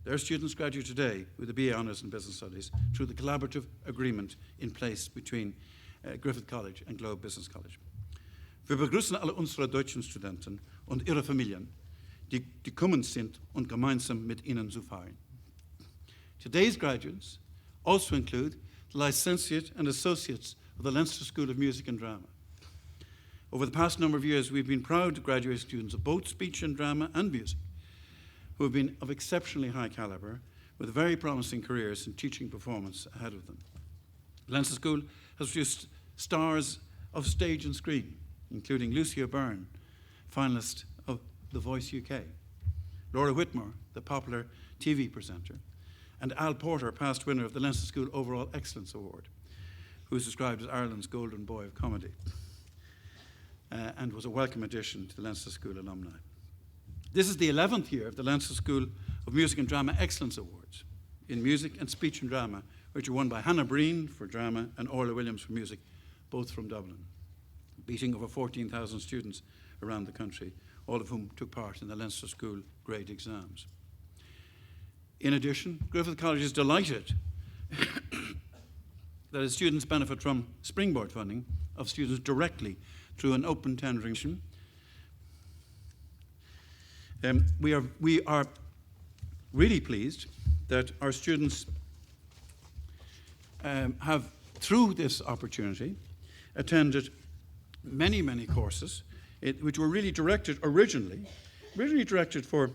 Their students graduate today with a BA Honours in Business Studies through the collaborative agreement in place between Griffith College and Globe Business College. Wir begrüßen alle unsere deutschen Studenten und ihre Familien, die gekommen sind, um gemeinsam mit ihnen zu feiern. Today's graduates also include the licentiate and associates of the Leinster School of Music and Drama. Over the past number of years, we've been proud to graduate students of both speech and drama and music who have been of exceptionally high calibre with very promising careers in teaching performance ahead of them. The Leinster School has produced stars of stage and screen, including Lucy O'Byrne, finalist of The Voice UK, Laura Whitmore, the popular TV presenter, and Al Porter, past winner of the Leinster School Overall Excellence Award, who is described as Ireland's golden boy of comedy, and was a welcome addition to the Leinster School alumni. This is the 11th year of the Leinster School of Music and Drama Excellence Awards in music and speech and drama, which are won by Hannah Breen for drama and Orla Williams for music, both from Dublin, beating over 14,000 students around the country, all of whom took part in the Leinster School grade exams. In addition, Griffith College is delighted that its students benefit from springboard funding of students directly through an open tendering. We are really pleased that our students have, through this opportunity, attended many, many courses which were really originally directed for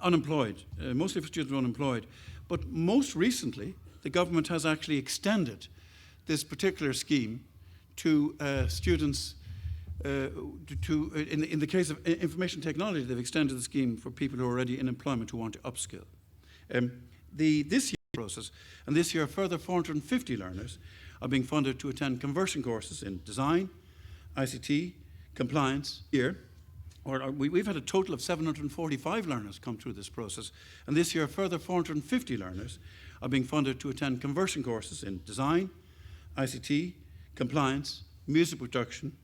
unemployed, mostly for students unemployed. But most recently, the government has actually extended this particular scheme to students. In the case of information technology, they've extended the scheme for people who are already in employment who want to upskill. This year process, and this year a further 450 learners are being funded to attend conversion courses in design, ICT, compliance. We've had a total of 745 learners come through this process, and this year a further 450 learners are being funded to attend conversion courses in design, ICT, compliance, music production,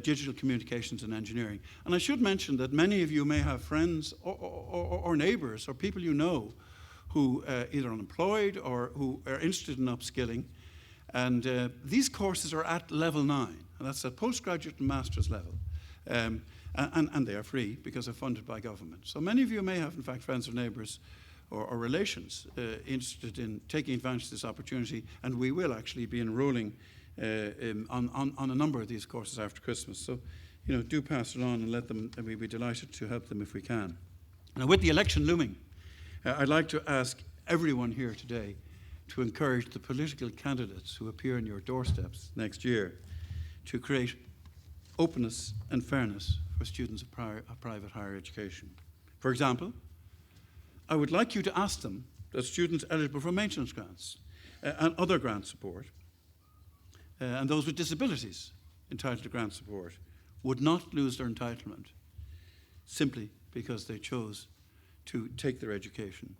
digital communications and engineering. And I should mention that many of you may have friends or neighbours or people you know who either unemployed or who are interested in upskilling. And these courses are at level 9, and that's at postgraduate and master's level. And they are free because they're funded by government. So many of you may have, in fact, friends or neighbours or relations interested in taking advantage of this opportunity, and we will actually be enrolling on a number of these courses after Christmas. So, do pass it on and let them, and we'd be delighted to help them if we can. Now, with the election looming, I'd like to ask everyone here today to encourage the political candidates who appear on your doorsteps next year to create openness and fairness for students of private higher education. For example, I would like you to ask them that students eligible for maintenance grants and other grant support and those with disabilities entitled to grant support would not lose their entitlement simply because they chose to take their education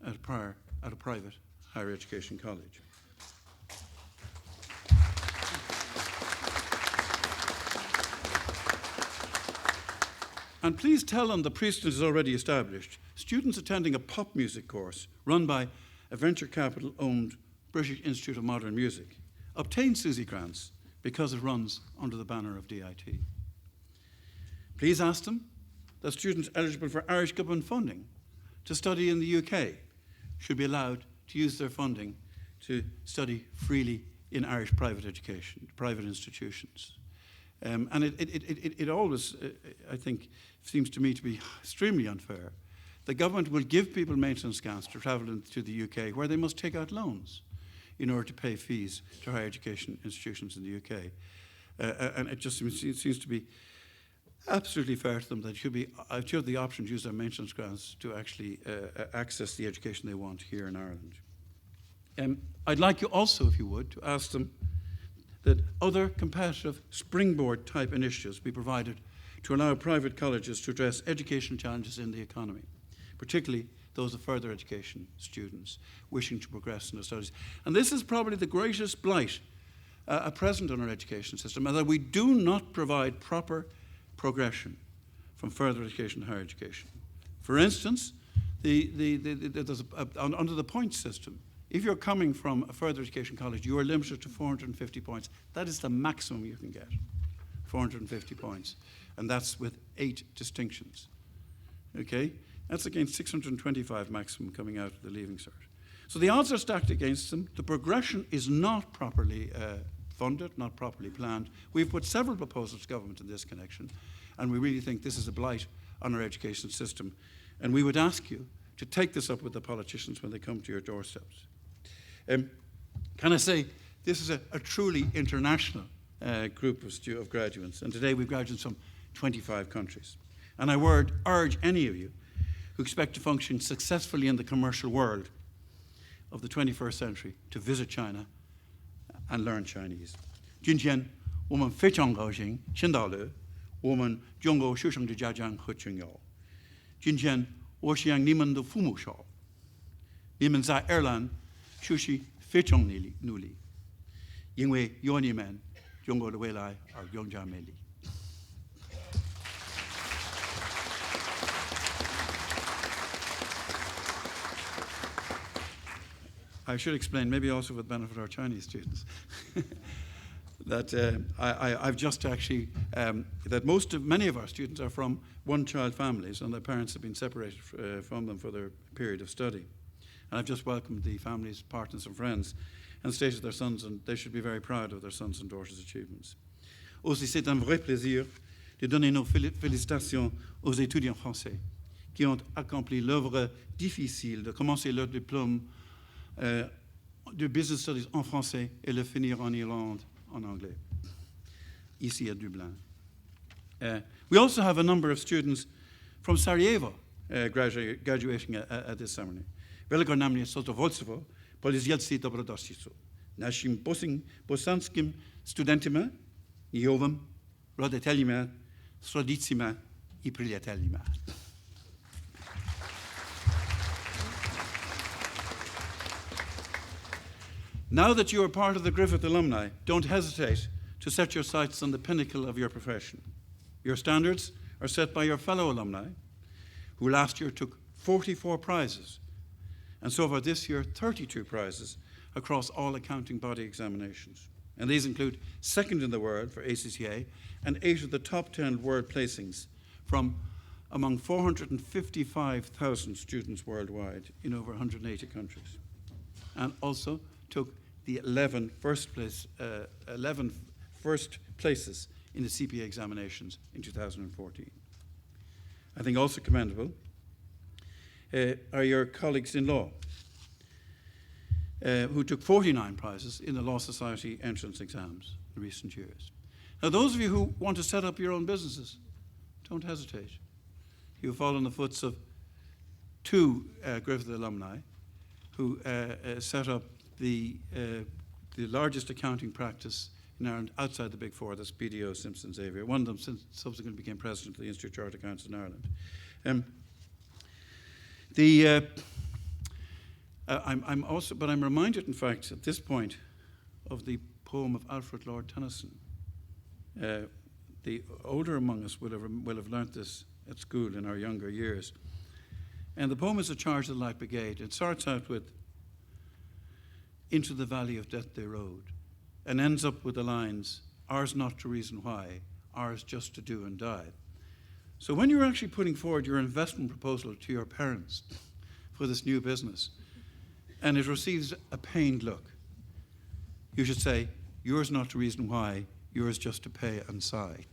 at a private higher education college. And please tell them the precedent is already established. Students attending a pop music course run by a venture capital-owned British Institute of Modern Music obtain SUSI grants because it runs under the banner of DIT. Please ask them that students eligible for Irish government funding to study in the UK should be allowed to use their funding to study freely in Irish private education, private institutions. And it always, I think, seems to me to be extremely unfair. The government will give people maintenance grants to travel to the UK where they must take out loans in order to pay fees to higher education institutions in the UK. And it just seems to be absolutely fair to them that should have the option to use their maintenance grants to actually access the education they want here in Ireland. I'd like you also, if you would, to ask them that other competitive springboard type initiatives be provided to allow private colleges to address education challenges in the economy, particularly those of further education students wishing to progress in their studies. And this is probably the greatest blight present in our education system, and that we do not provide proper progression from further education to higher education. For instance, There's under the point system, if you're coming from a further education college, you are limited to 450 points. That is the maximum you can get, 450 points. And that's with 8 distinctions. Okay? That's against 625 maximum coming out of the Leaving Cert. So the odds are stacked against them. The progression is not properly funded, not properly planned. We've put several proposals to government in this connection, and we really think this is a blight on our education system. And we would ask you to take this up with the politicians when they come to your doorsteps. Can I say, this is a truly international group of graduates, and today we've graduates from 25 countries. And I would urge any of you who expect to function successfully in the commercial world of the 21st century to visit China and learn Chinese. 今天我们非常高兴见到了我们中国学生的家长和亲友。今天我向你们的父母说，你们在爱尔兰学习非常努力，因为有你们，中国的未来而更加美丽。I should explain, maybe also for the benefit of our Chinese students, that I've just actually, that many of our students are from one-child families, and their parents have been separated from them for their period of study. And I've just welcomed the families, partners and friends, and stated their sons, and they should be very proud of their sons and daughters' achievements. Aussi, c'est un vrai plaisir de donner nos félicitations aux étudiants français qui ont accompli l'œuvre difficile de commencer leur diplôme de Business Studies en français et le finir en Irlande en anglais, ici à Dublin. We also have a number of students from Sarajevo graduating at this ceremony. Wielko na mnie sotovolstwo, polizielcy dobrodoszlicu. Naszym bosanskim studentima, Jowem, roditelima, srodicima I przyjacielima. Now that you are part of the Griffith alumni, don't hesitate to set your sights on the pinnacle of your profession. Your standards are set by your fellow alumni, who last year took 44 prizes, and so far this year 32 prizes across all accounting body examinations. And these include second in the world for ACCA and 8 of the top 10 world placings from among 455,000 students worldwide in over 180 countries. And also took the 11 first places in the CPA examinations in 2014. I think also commendable are your colleagues in law, who took 49 prizes in the Law Society entrance exams in recent years. Now, those of you who want to set up your own businesses, don't hesitate. You fall in the footsteps of 2 Griffith alumni who set up the largest accounting practice in Ireland outside the Big Four, that's BDO, Simpson, Xavier. One of them subsequently became president of the Institute of Chartered Accountants in Ireland. I'm reminded, in fact, at this point, of the poem of Alfred Lord Tennyson. The older among us will have learnt this at school in our younger years. And the poem is A Charge of the Light Brigade. It starts out with, into the valley of death they rode, and ends up with the lines, ours not to reason why, ours just to do and die. So when you're actually putting forward your investment proposal to your parents for this new business, and it receives a pained look, you should say, yours not to reason why, yours just to pay and sigh.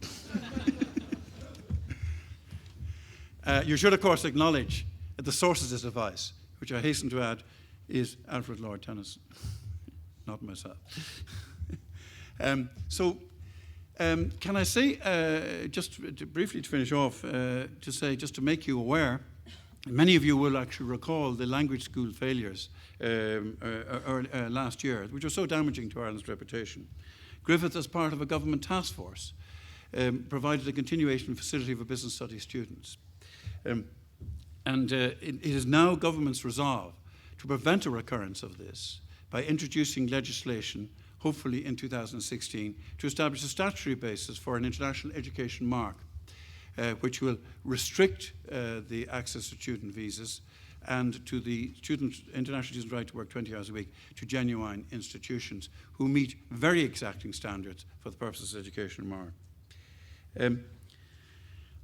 You should, of course, acknowledge the source of this advice, which I hasten to add is Alfred Lord Tennyson, not myself. Can I say, just briefly to finish off, just to make you aware, many of you will actually recall the language school failures last year, which were so damaging to Ireland's reputation. Griffith, as part of a government task force, provided a continuation facility for business studies students. It is now government's resolve to prevent a recurrence of this by introducing legislation, hopefully in 2016, to establish a statutory basis for an international education mark, which will restrict the access to student visas and to the international students' right to work 20 hours a week, to genuine institutions who meet very exacting standards for the purposes of education and more.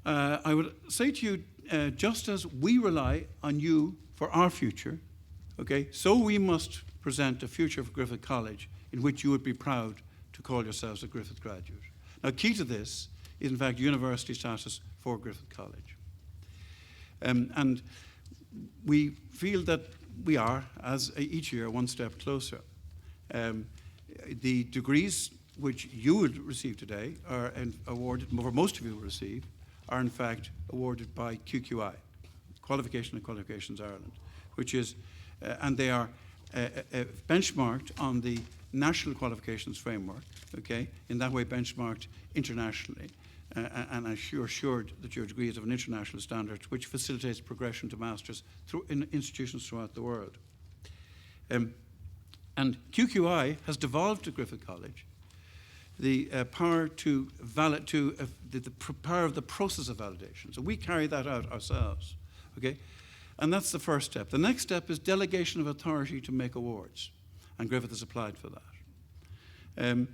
I would say to you, just as we rely on you for our future, okay, so we must present a future for Griffith College in which you would be proud to call yourselves a Griffith graduate. Now, key to this is, in fact, university status for Griffith College. And we feel that we are, as each year, one step closer. The degrees which you would receive today are awarded, or most of you will receive, are in fact awarded by QQI, Qualification and Qualifications Ireland, which is, and they are benchmarked on the national qualifications framework, okay, in that way benchmarked internationally, and assured that your degree is of an international standard which facilitates progression to masters in institutions throughout the world. And QQI has devolved to Griffith College the power to the power of the process of validation. So we carry that out ourselves, okay? And that's the first step. The next step is delegation of authority to make awards, and Griffith has applied for that.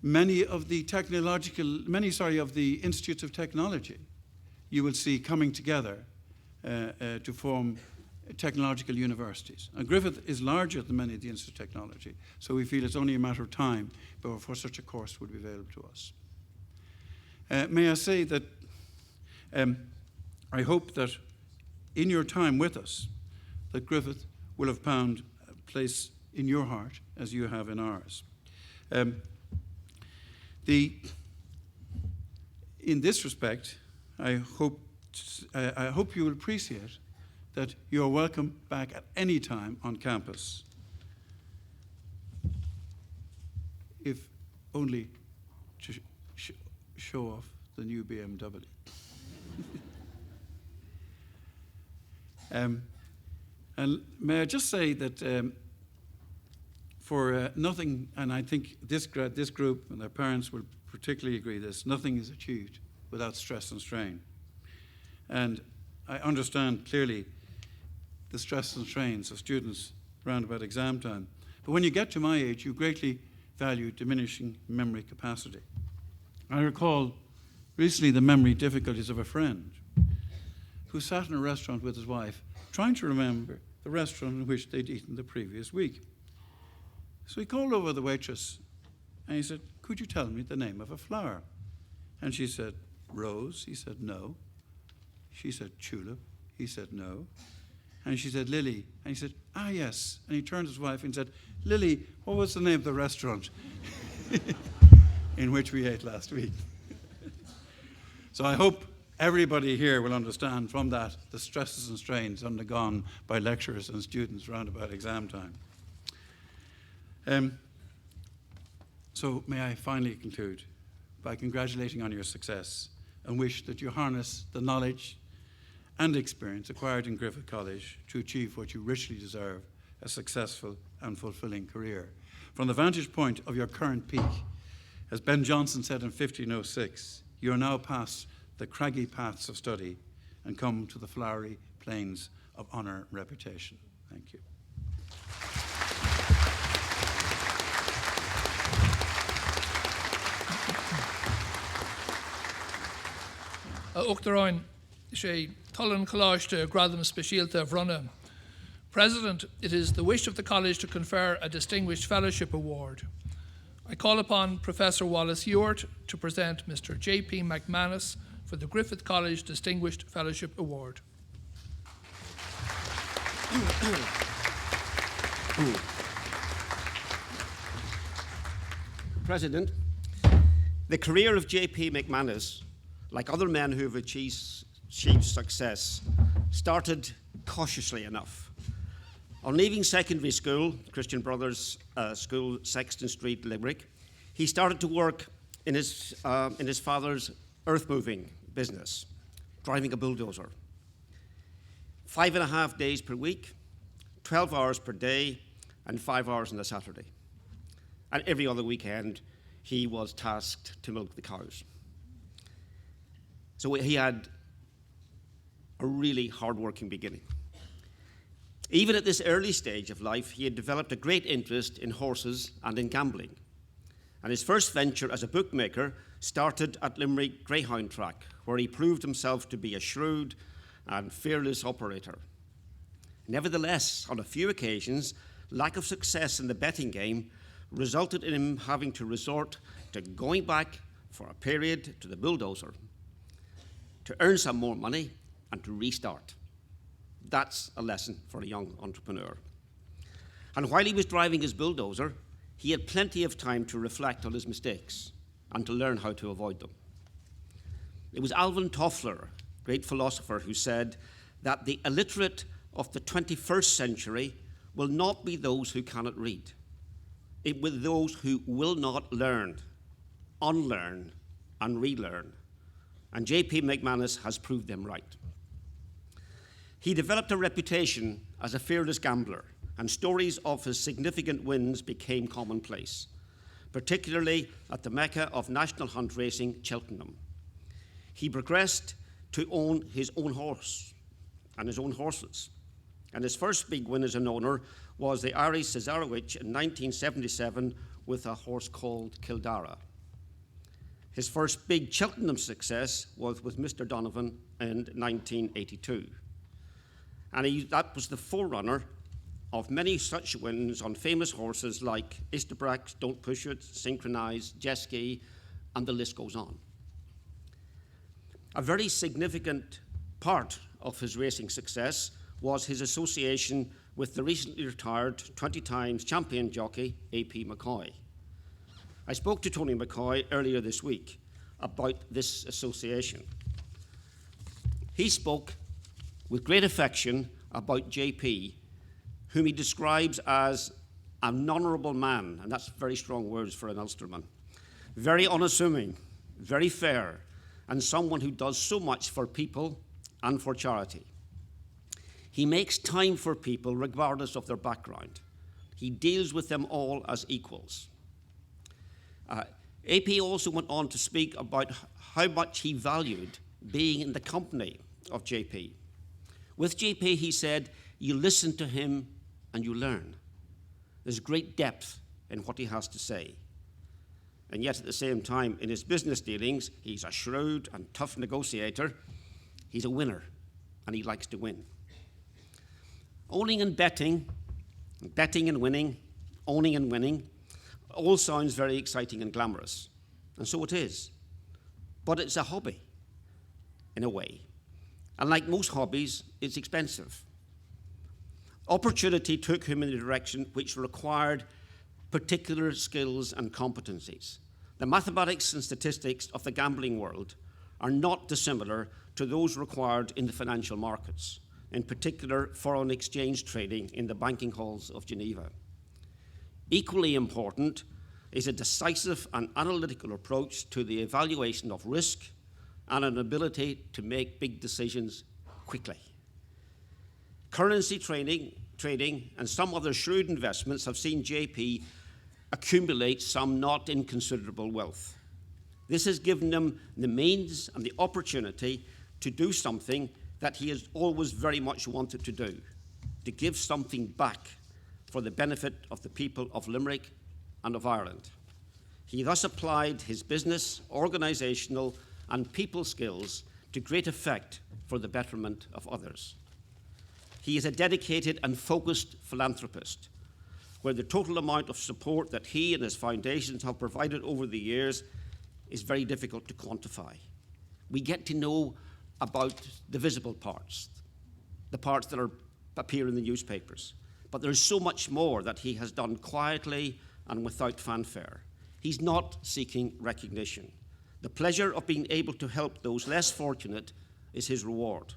Many of the institutes of technology you will see coming together to form technological universities. And Griffith is larger than many of the institutes of technology, so we feel it's only a matter of time before such a course would be available to us. May I say that I hope that in your time with us, that Griffith will have found a place in your heart as you have in ours. In this respect, I hope you will appreciate that you are welcome back at any time on campus, if only to show off the new BMW. And may I just say that for nothing, and I think this group and their parents will particularly agree this, nothing is achieved without stress and strain. And I understand clearly the stress and strains of students around about exam time. But when you get to my age, you greatly value diminishing memory capacity. I recall recently the memory difficulties of a friend who sat in a restaurant with his wife trying to remember the restaurant in which they'd eaten the previous week. So he called over the waitress and he said, "Could you tell me the name of a flower?" And she said, "Rose." He said, "No." She said, "Tulip." He said, "No." And she said, "Lily." And he said, "Ah, yes." And he turned to his wife and said, "Lily, what was the name of the restaurant in which we ate last week?" So I hope everybody here will understand from that the stresses and strains undergone by lecturers and students around about exam time. So may I finally conclude by congratulating on your success and wish that you harness the knowledge and experience acquired in Griffith College to achieve what you richly deserve, a successful and fulfilling career. From the vantage point of your current peak, as Ben Jonson said in 1506, you are now past the craggy paths of study and come to the flowery plains of honour and reputation. Thank you. Uachtaráin sé Talan Coláiste Gradam Speisialta Vrona. President, it is the wish of the College to confer a Distinguished Fellowship Award. I call upon Professor Wallace Ewart to present Mr. J.P. McManus for the Griffith College Distinguished Fellowship Award. President, the career of J.P. McManus, like other men who have achieved success, started cautiously enough. On leaving secondary school, Christian Brothers School, Sexton Street, Limerick, he started to work in his father's earth-moving business, driving a bulldozer. 5.5 days per week, 12 hours per day, and 5 hours on a Saturday. And every other weekend, he was tasked to milk the cows. So he had a really hard-working beginning. Even at this early stage of life, he had developed a great interest in horses and in gambling. And his first venture as a bookmaker started at Limerick Greyhound Track, where he proved himself to be a shrewd and fearless operator. Nevertheless, on a few occasions, lack of success in the betting game resulted in him having to resort to going back for a period to the bulldozer to earn some more money and to restart. That's a lesson for a young entrepreneur. And while he was driving his bulldozer, he had plenty of time to reflect on his mistakes and to learn how to avoid them. It was Alvin Toffler, great philosopher, who said that the illiterate of the 21st century will not be those who cannot read. It will be those who will not learn, unlearn, and relearn. And J.P. McManus has proved them right. He developed a reputation as a fearless gambler, and stories of his significant wins became commonplace, particularly at the mecca of national hunt racing, Cheltenham. He progressed to own his own horse and his own horses. And his first big win as an owner was the Irish Cesarewitch in 1977 with a horse called Kildara. His first big Cheltenham success was with Mr. Donovan in 1982. And that was the forerunner of many such wins on famous horses like Istabrax, Don't Push It, Synchronize, Jesky, and the list goes on. A very significant part of his racing success was his association with the recently retired 20 times champion jockey, A.P. McCoy. I spoke to Tony McCoy earlier this week about this association. He spoke with great affection about J.P., whom he describes as an honourable man, and that's very strong words for an Ulsterman, very unassuming, very fair, and someone who does so much for people and for charity. He makes time for people regardless of their background. He deals with them all as equals. AP also went on to speak about how much he valued being in the company of JP. With JP, he said, you listen to him and you learn. There's great depth in what he has to say. And yet at the same time, in his business dealings, he's a shrewd and tough negotiator. He's a winner, and he likes to win. Owning and betting and winning, owning and winning, all sounds very exciting and glamorous. And so it is. But it's a hobby, in a way. And like most hobbies, it's expensive. Opportunity took him in a direction which required particular skills and competencies. The mathematics and statistics of the gambling world are not dissimilar to those required in the financial markets, in particular foreign exchange trading in the banking halls of Geneva. Equally important is a decisive and analytical approach to the evaluation of risk and an ability to make big decisions quickly. Currency trading and some other shrewd investments have seen JP accumulate some not inconsiderable wealth. This has given him the means and the opportunity to do something that he has always very much wanted to do, to give something back for the benefit of the people of Limerick and of Ireland. He thus applied his business, organisational and people skills to great effect for the betterment of others. He is a dedicated and focused philanthropist, where the total amount of support that he and his foundations have provided over the years is very difficult to quantify. We get to know about the visible parts, the parts that appear in the newspapers. But there's so much more that he has done quietly and without fanfare. He's not seeking recognition. The pleasure of being able to help those less fortunate is his reward.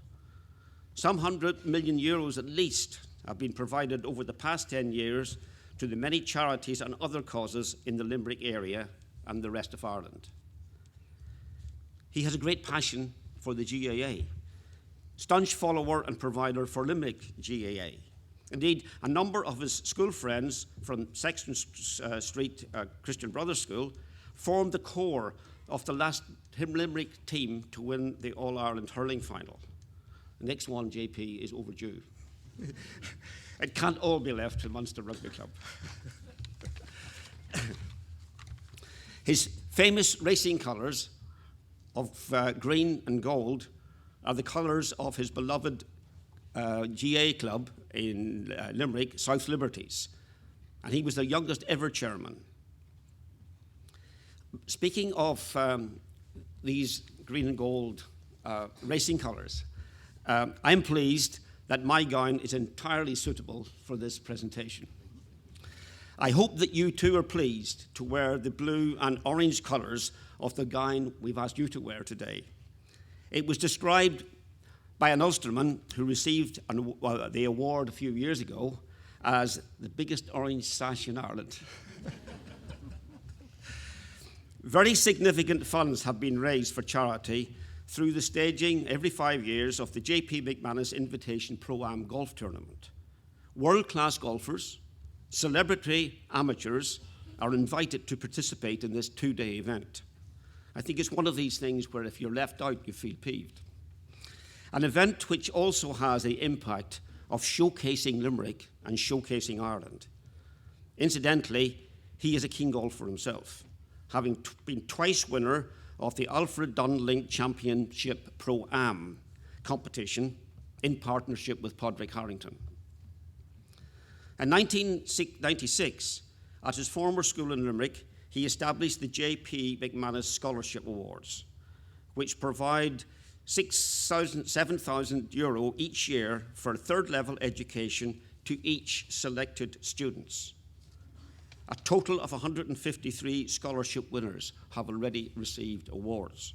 Some 100 million euros at least have been provided over the past 10 years to the many charities and other causes in the Limerick area and the rest of Ireland. He has a great passion for the GAA, staunch follower and provider for Limerick GAA. Indeed, a number of his school friends from Sexton Street Christian Brothers School formed the core of the last Limerick team to win the All-Ireland hurling final. The next one, JP, is overdue. It can't all be left to Munster Rugby Club. His famous racing colours of green and gold are the colours of his beloved GA club in Limerick, South Liberties, and he was the youngest ever chairman. Speaking of these green and gold racing colours, I'm pleased that my gown is entirely suitable for this presentation. I hope that you too are pleased to wear the blue and orange colours of the gown we've asked you to wear today. It was described by an Ulsterman who received the award a few years ago as the biggest orange sash in Ireland. Very significant funds have been raised for charity through the staging every 5 years of the JP McManus Invitation Pro-Am Golf Tournament. World-class golfers, celebrity amateurs are invited to participate in this two-day event. I think it's one of these things where if you're left out, you feel peeved. An event which also has the impact of showcasing Limerick and showcasing Ireland. Incidentally, he is a keen golfer himself, having been twice winner of the Alfred Dunlink Championship Pro-Am competition in partnership with Padraig Harrington. In 1996, at his former school in Limerick, he established the J.P. McManus Scholarship Awards, which provide €7,000 each year for third-level education to each selected students. A total of 153 scholarship winners have already received awards.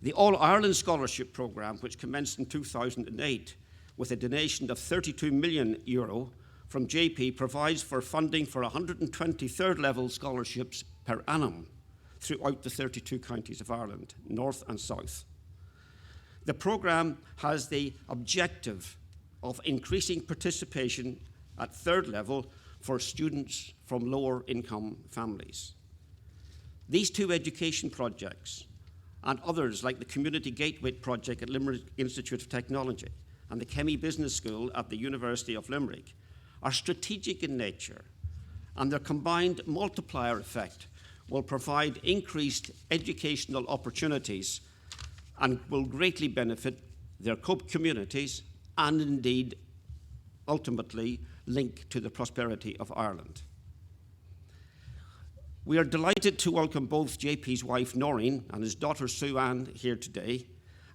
The All-Ireland Scholarship Programme, which commenced in 2008 with a donation of €32 million from JP, provides for funding for 120 third-level scholarships per annum throughout the 32 counties of Ireland, north and south. The programme has the objective of increasing participation at third level for students from lower income families. These two education projects and others like the Community Gateway project at Limerick Institute of Technology and the Chemie Business School at the University of Limerick are strategic in nature, and their combined multiplier effect will provide increased educational opportunities and will greatly benefit their communities and indeed ultimately link to the prosperity of Ireland. We are delighted to welcome both JP's wife Noreen and his daughter Sue-Ann here today,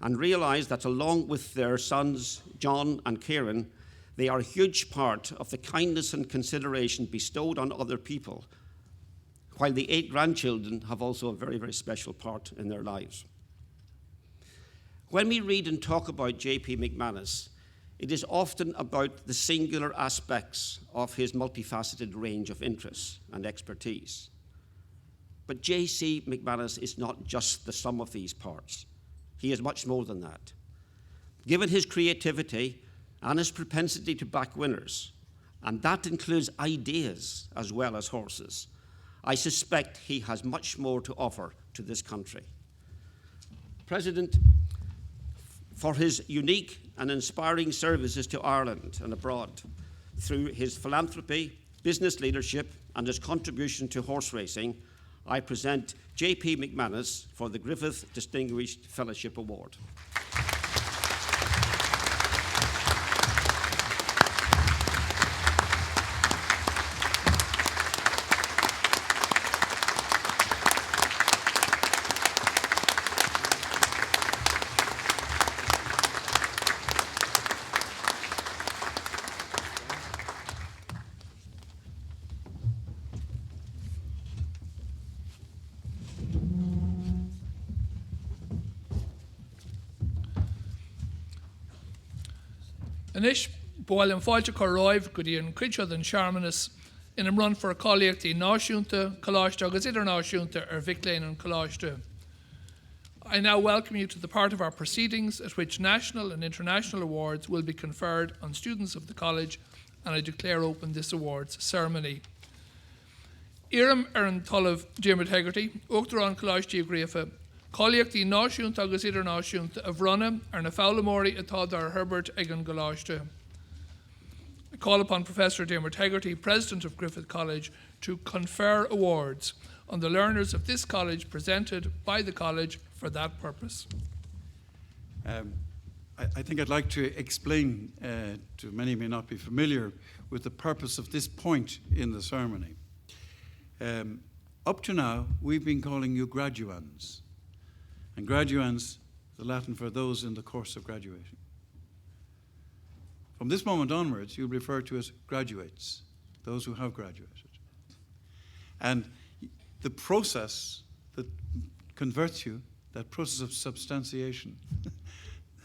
and realise that along with their sons John and Kieran, they are a huge part of the kindness and consideration bestowed on other people, while the 8 grandchildren have also a very, very special part in their lives. When we read and talk about J.P. McManus, it is often about the singular aspects of his multifaceted range of interests and expertise. But J.C. McManus is not just the sum of these parts. He is much more than that. Given his creativity and his propensity to back winners, and that includes ideas as well as horses, I suspect he has much more to offer to this country. President, for his unique and inspiring services to Ireland and abroad, through his philanthropy, business leadership, and his contribution to horse racing, I present J.P. McManus for the Griffith Distinguished Fellowship Award. Anish, Boil and Fáilte Corroiv, Goody and Critchard and Sharmanis, in a run for a colleague, the Náisiúnta, Coláiste, agus idir Náisiúnta, Vic Lane and Coláiste. I now welcome you to the part of our proceedings at which national and international awards will be conferred on students of the college, and I declare open this awards ceremony. Iram an Tullav Diarmid Hegarty, Uachtar an Coláiste Griffith, Colleague the Náisiúnta agus idir Náisiúnta a Bhronna ar na Fowlamórí atá dar Herbert ag an Coláiste. I call upon Professor Diarmuid Hegarty, President of Griffith College, to confer awards on the learners of this college presented by the college for that purpose. I think I'd like to explain to many may not be familiar with the purpose of this point in the ceremony. Up to now, we've been calling you graduands. And graduands, the Latin for those in the course of graduation. From this moment onwards, you'll be referred to as graduates, those who have graduated. And the process that converts you, that process of substantiation,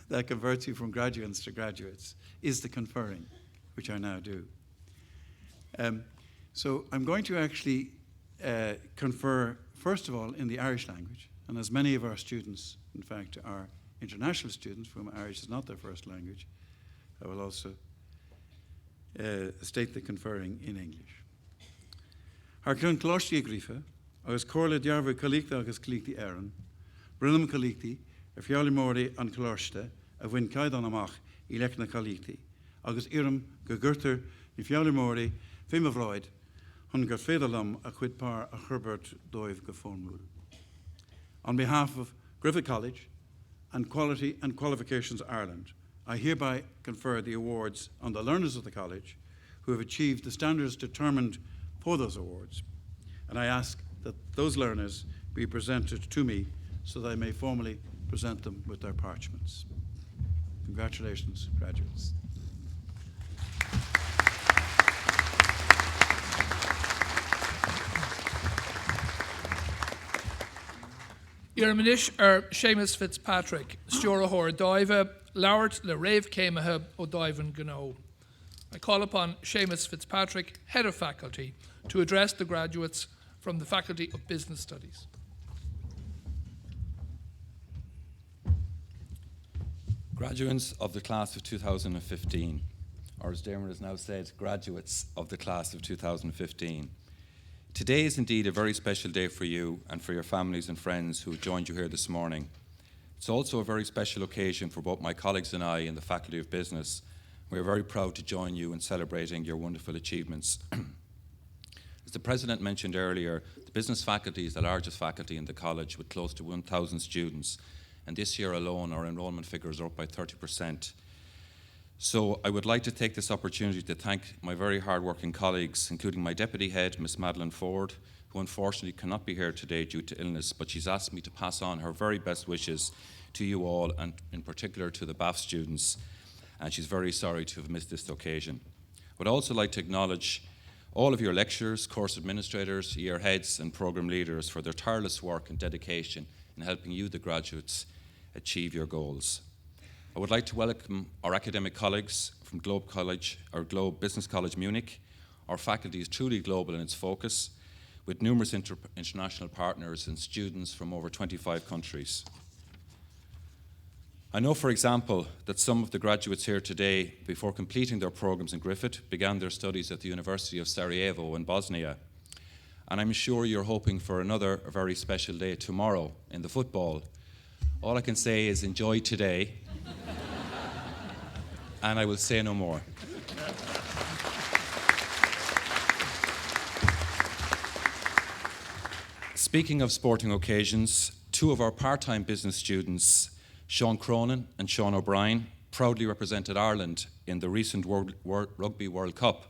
that converts you from graduates to graduates, is the conferring, which I now do. So I'm going to actually confer, first of all, in the Irish language. And as many of our students, in fact, are international students for whom Irish is not their first language, I will also state the conferring in English. Har clún clóistí Griffith, agus cóirle dearbh colíchta agus colíchtaí éireann, brilum colíchtaí, fiála mórí an clóiste, a bhain caidan amach I lech na colíchtaí, agus irum go gurtar I fiála mórí, fimavráid, hon gur fédalam a chuid pár a churbert dóibh go fórmúil. On behalf of Griffith College and Quality and Qualifications Ireland, I hereby confer the awards on the learners of the college who have achieved the standards determined for those awards. And I ask that those learners be presented to me so that I may formally present them with their parchments. Congratulations, graduates. Iarmanish Seamus Fitzpatrick, Stiora Hor Daiva, Lauert Le Rave Céimethe O Daivan Gno. I call upon Seamus Fitzpatrick, Head of Faculty, to address the graduates from the Faculty of Business Studies. Graduates of the class of 2015, or as Diarmuid has now said, graduates of the class of 2015. Today is indeed a very special day for you and for your families and friends who have joined you here this morning. It's also a very special occasion for both my colleagues and I in the Faculty of Business. We are very proud to join you in celebrating your wonderful achievements. As the President mentioned earlier, the business faculty is the largest faculty in the college with close to 1,000 students, and this year alone our enrolment figures are up by 30%. So I would like to take this opportunity to thank my very hard-working colleagues, including my Deputy Head, Miss Madeleine Ford, who unfortunately cannot be here today due to illness, but she's asked me to pass on her very best wishes to you all, and in particular to the BAF students, and she's very sorry to have missed this occasion. I would also like to acknowledge all of your lecturers, course administrators, year heads and programme leaders for their tireless work and dedication in helping you, the graduates, achieve your goals. I would like to welcome our academic colleagues from Globe College, or Globe Business College Munich. Our faculty is truly global in its focus, with numerous international partners and students from over 25 countries. I know, for example, that some of the graduates here today, before completing their programs in Griffith, began their studies at the University of Sarajevo in Bosnia. And I'm sure you're hoping for another very special day tomorrow in the football. All I can say is enjoy today, and I will say no more. Speaking of sporting occasions, two of our part-time business students, Sean Cronin and Sean O'Brien, proudly represented Ireland in the recent Rugby World Cup,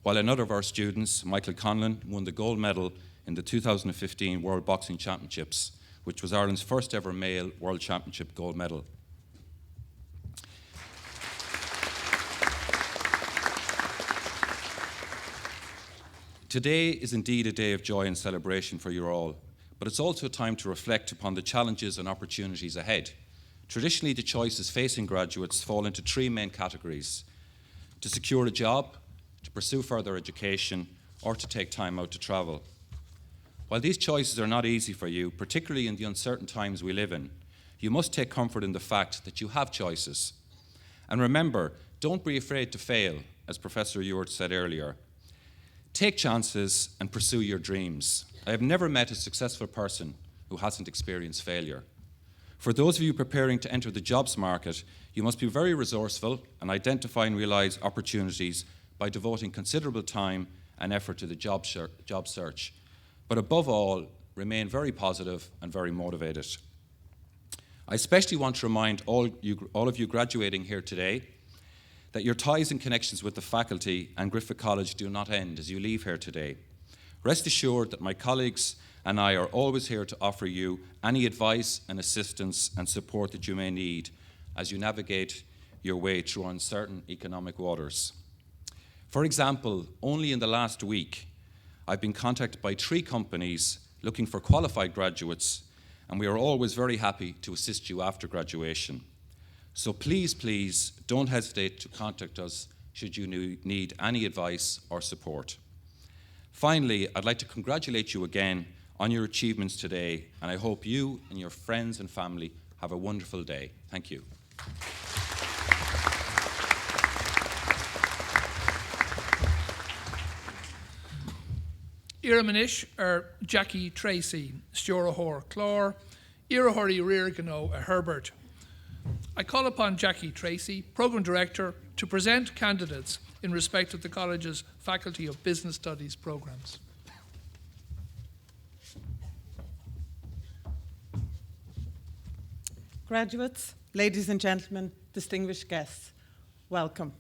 while another of our students, Michael Conlon, won the gold medal in the 2015 World Boxing Championships, which was Ireland's first ever male World Championship gold medal. Today is indeed a day of joy and celebration for you all, but it's also a time to reflect upon the challenges and opportunities ahead. Traditionally, the choices facing graduates fall into three main categories: to secure a job, to pursue further education, or to take time out to travel. While these choices are not easy for you, particularly in the uncertain times we live in, you must take comfort in the fact that you have choices. And remember, don't be afraid to fail, as Professor Ewart said earlier. Take chances and pursue your dreams. I have never met a successful person who hasn't experienced failure. For those of you preparing to enter the jobs market, you must be very resourceful and identify and realise opportunities by devoting considerable time and effort to the job search. But above all, remain very positive and very motivated. I especially want to remind all of you graduating here today that your ties and connections with the faculty and Griffith College do not end as you leave here today. Rest assured that my colleagues and I are always here to offer you any advice and assistance and support that you may need as you navigate your way through uncertain economic waters. For example, only in the last week, I've been contacted by 3 companies looking for qualified graduates, and we are always very happy to assist you after graduation. So please, please don't hesitate to contact us should you need any advice or support. Finally, I'd like to congratulate you again on your achievements today, and I hope you and your friends and family have a wonderful day. Thank you. Iramanish Jackie Tracy, Stiorahor Clore, Irahori Rirgano Herbert. I call upon Jackie Tracy, Programme Director, to present candidates in respect of the College's Faculty of Business Studies programmes. Graduates, ladies and gentlemen, distinguished guests, welcome.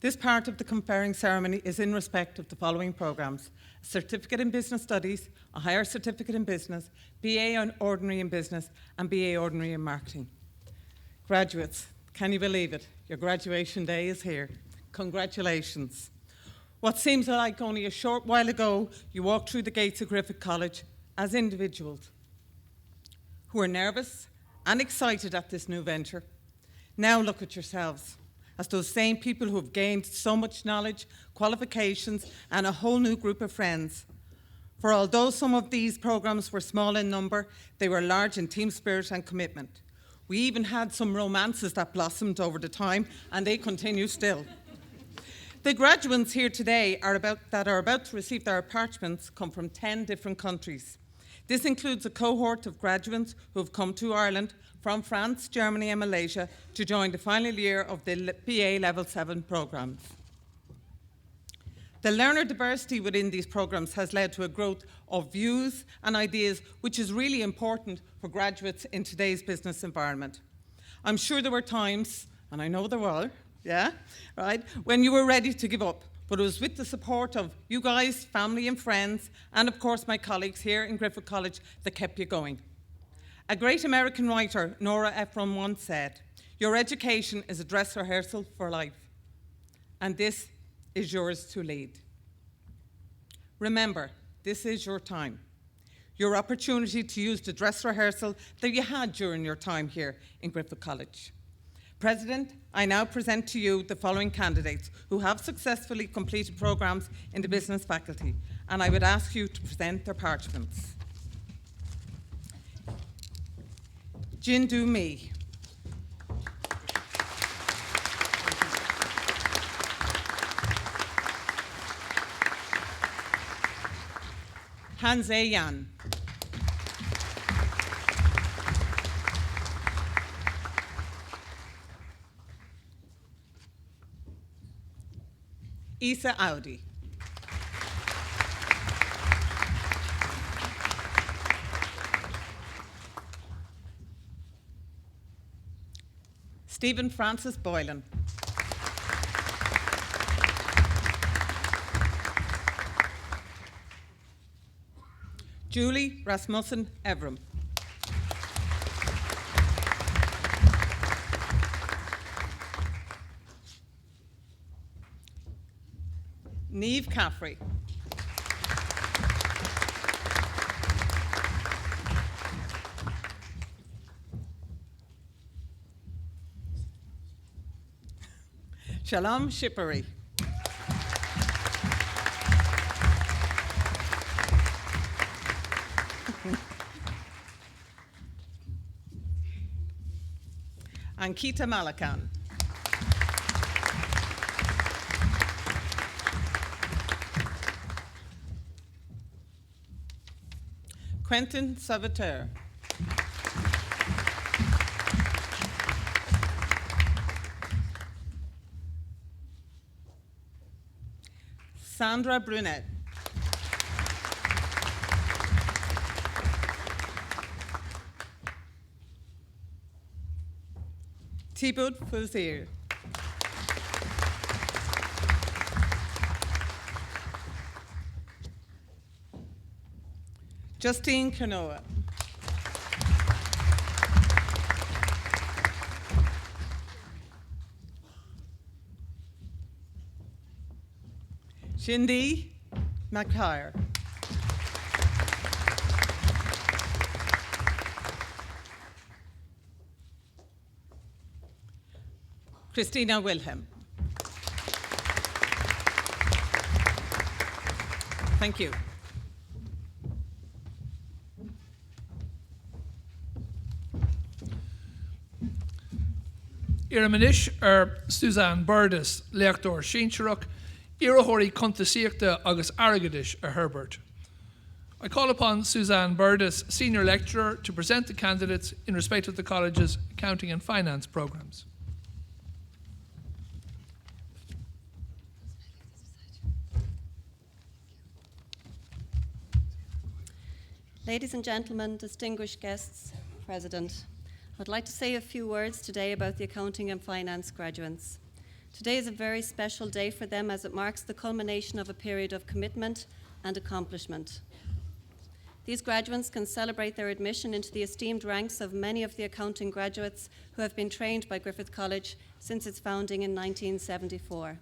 This part of the conferring ceremony is in respect of the following programmes: a Certificate in Business Studies, a Higher Certificate in Business, BA Ordinary in Business, and BA Ordinary in Marketing. Graduates, can you believe it? Your graduation day is here. Congratulations. What seems like only a short while ago, you walked through the gates of Griffith College as individuals who are nervous and excited at this new venture. Now look at yourselves as those same people who have gained so much knowledge, qualifications, and a whole new group of friends. For although some of these programs were small in number, they were large in team spirit and commitment. We even had some romances that blossomed over the time, and they continue still. The graduates here today are about to receive their parchments come from 10 different countries. This includes a cohort of graduates who have come to Ireland from France, Germany and Malaysia to join the final year of the BA Level 7 programmes. The learner diversity within these programmes has led to a growth of views and ideas, which is really important for graduates in today's business environment. I'm sure there were times, and I know there were, when you were ready to give up, but it was with the support of you guys, family and friends, and of course my colleagues here in Griffith College that kept you going. A great American writer, Nora Ephron, once said, "Your education is a dress rehearsal for life, and this is yours to lead." Remember, this is your time, your opportunity to use the dress rehearsal that you had during your time here in Griffith College. President, I now present to you the following candidates who have successfully completed programmes in the business faculty, and I would ask you to present their parchments. Jindu Mi. Hanze Yan. Isa Audi. Stephen Francis Boylan. Julie Rasmussen Evram. Niamh Caffrey. Shalom Shippery. Ankita Malakan. Quentin Savater. Sandra Brunet. Thibaut Fuzir. Justine Canoa. Shindy McHire. Christina Wilhelm. Thank you. Iramanish Suzanne Burdis, Leachtor Shincheruk, Irahori Contasiakta Agus Aragadish Herbert. I call upon Suzanne Burdis, Senior Lecturer, to present the candidates in respect of the college's accounting and finance programmes. Ladies and gentlemen, distinguished guests, President, I'd like to say a few words today about the accounting and finance graduates. Today is a very special day for them as it marks the culmination of a period of commitment and accomplishment. These graduates can celebrate their admission into the esteemed ranks of many of the accounting graduates who have been trained by Griffith College since its founding in 1974.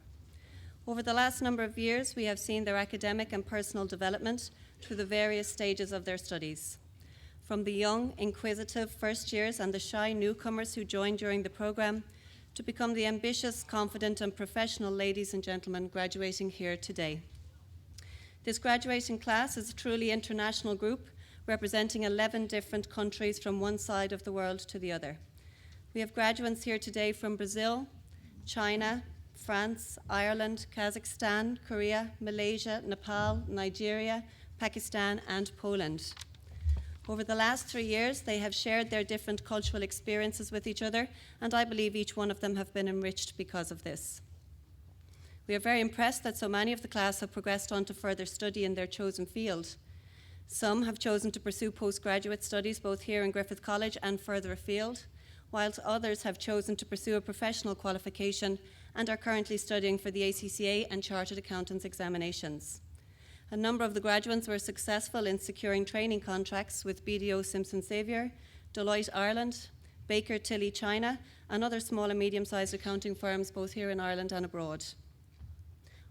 Over the last number of years, we have seen their academic and personal development through the various stages of their studies. From the young, inquisitive first years and the shy newcomers who joined during the program, to become the ambitious, confident and professional ladies and gentlemen graduating here today. This graduating class is a truly international group representing 11 different countries from one side of the world to the other. We have graduates here today from Brazil, China, France, Ireland, Kazakhstan, Korea, Malaysia, Nepal, Nigeria, Pakistan and Poland. Over the last 3 years, they have shared their different cultural experiences with each other, and I believe each one of them have been enriched because of this. We are very impressed that so many of the class have progressed on to further study in their chosen field. Some have chosen to pursue postgraduate studies both here in Griffith College and further afield, whilst others have chosen to pursue a professional qualification and are currently studying for the ACCA and Chartered Accountants examinations. A number of the graduates were successful in securing training contracts with BDO Simpson Saviour, Deloitte Ireland, Baker Tilly China, and other small and medium-sized accounting firms both here in Ireland and abroad.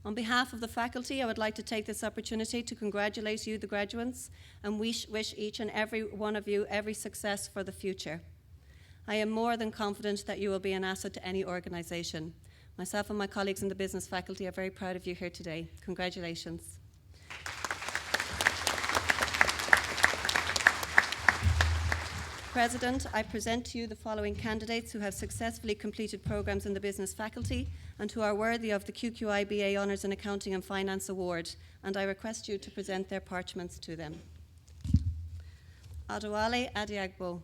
On behalf of the faculty, I would like to take this opportunity to congratulate you, the graduates, and wish each and every one of you every success for the future. I am more than confident that you will be an asset to any organisation. Myself and my colleagues in the business faculty are very proud of you here today. Congratulations. President, I present to you the following candidates who have successfully completed programmes in the business faculty and who are worthy of the QQIBA Honours in Accounting and Finance Award, and I request you to present their parchments to them. Adewale Adiagbo.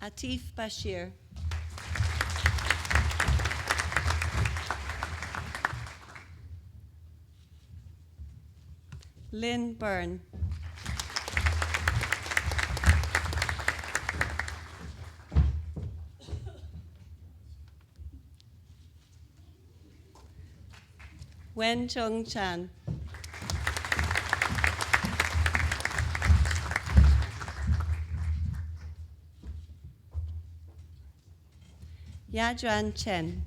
Atif Bashir. Lynn Byrne. Wen Chung Chan. Yajuan Chen.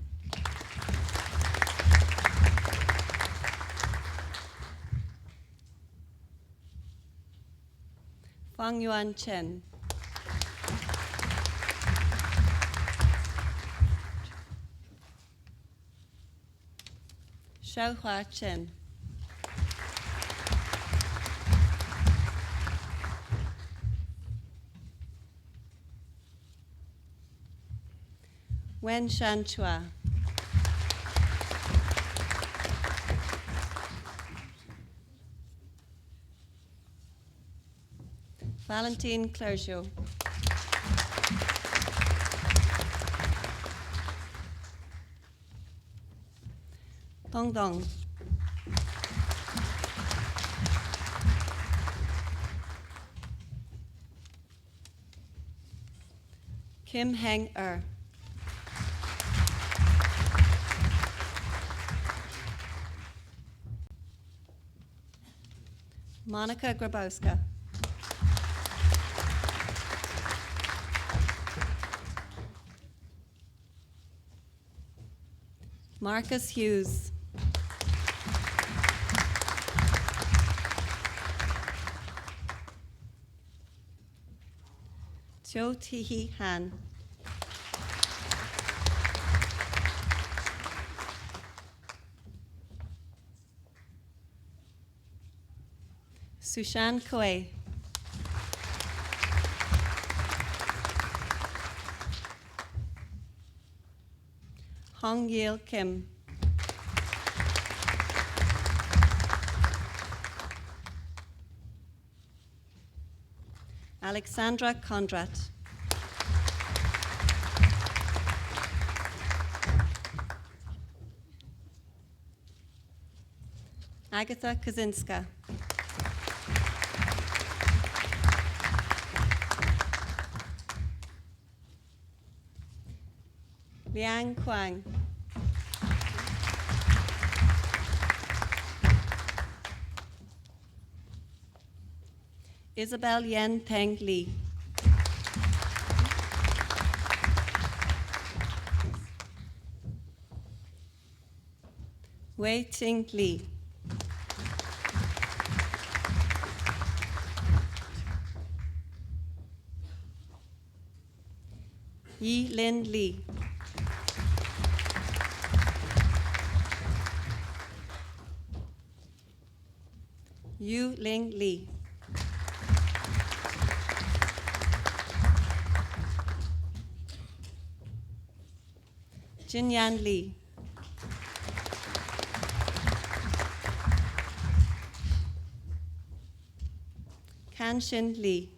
Fang Yuan Chen. Xiaohua Chen. Wen Shan Chua. Valentine Clergeau. Dong Dong. Kim Heng Monica Grabowska. Marcus Hughes. Cho Thi Han. Sushan Koe. Hong Yil Kim. Alexandra Kondrat. Agatha Kaczynska. Liang Kwang. Isabel Yen Peng Li. Wei Ting Li. Yi Lin Li. Yu Ling Li. Jinyan Li. Kanshin Li.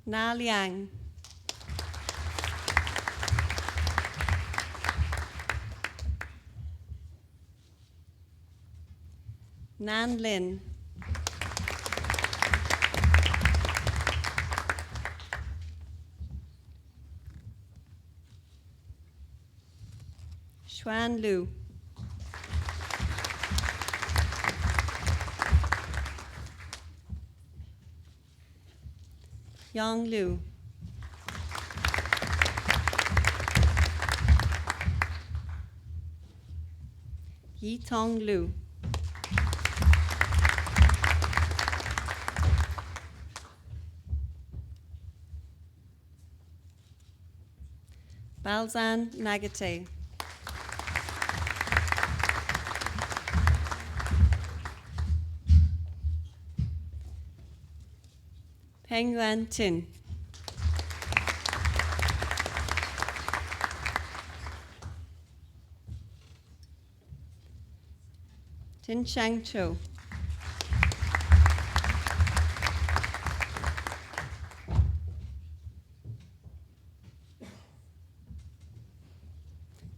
Na Liang. Nan Lin. Xuan Lu. Yang Lu. Yi Tong Lu. Balzan Nagate. Peng Yuan Tin. Tin Chang Cho.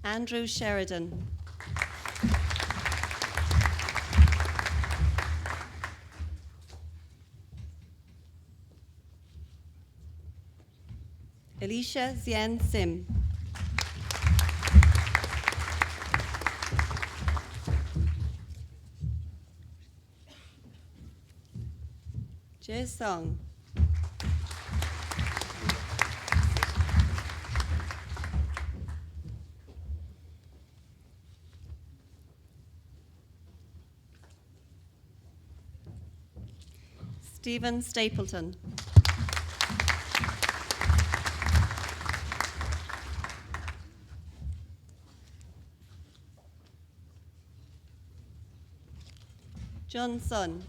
Andrew Sheridan. Alicia Zien Sim. Jae Song. Stephen Stapleton. John Sun.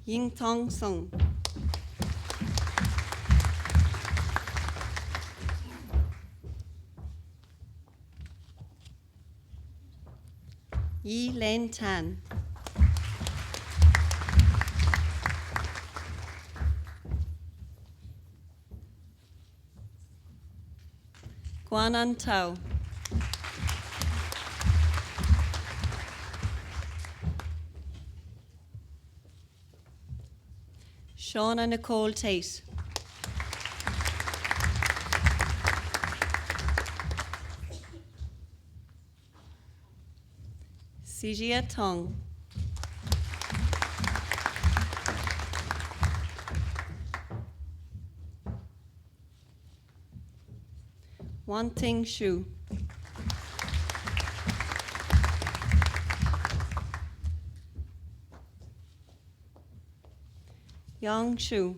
Ying Tong Song. Yi Len Tan. Guanan Tao. Shauna Nicole Tate. Sijia Tong. Wan Ting Shu. Yang Shu.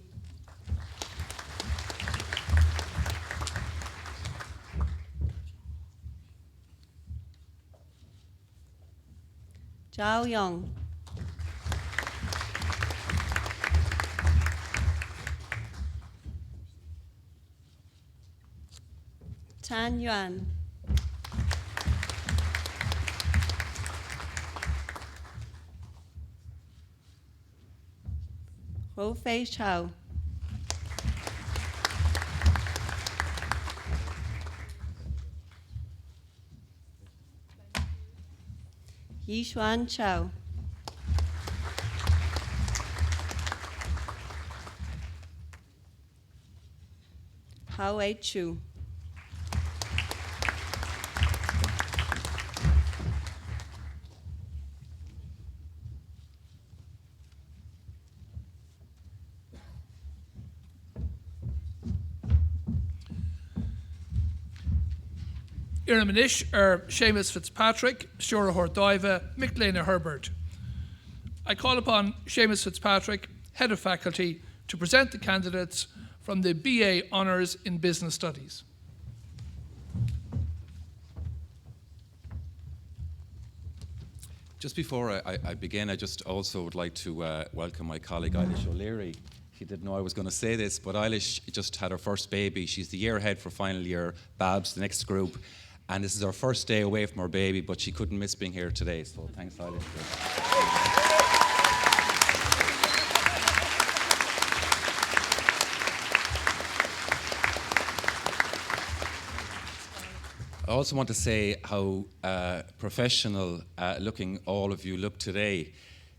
Zhao Yang. Tan Yuan. Ho Fei Chao. Yishuan Chao. Hao Wei Chu. Iramanish Seamus Fitzpatrick, Shura Hordiva, Micklena Herbert. I call upon Seamus Fitzpatrick, Head of Faculty, to present the candidates from the BA Honours in Business Studies. Just before I begin, I just also would like to welcome my colleague Eilish O'Leary. She didn't know I was going to say this, but Eilish just had her first baby. She's the year ahead for final year, Babs, the next group. And this is our first day away from her baby, but she couldn't miss being here today. So thanks, Eilish. I also want to say how professional looking all of you look today.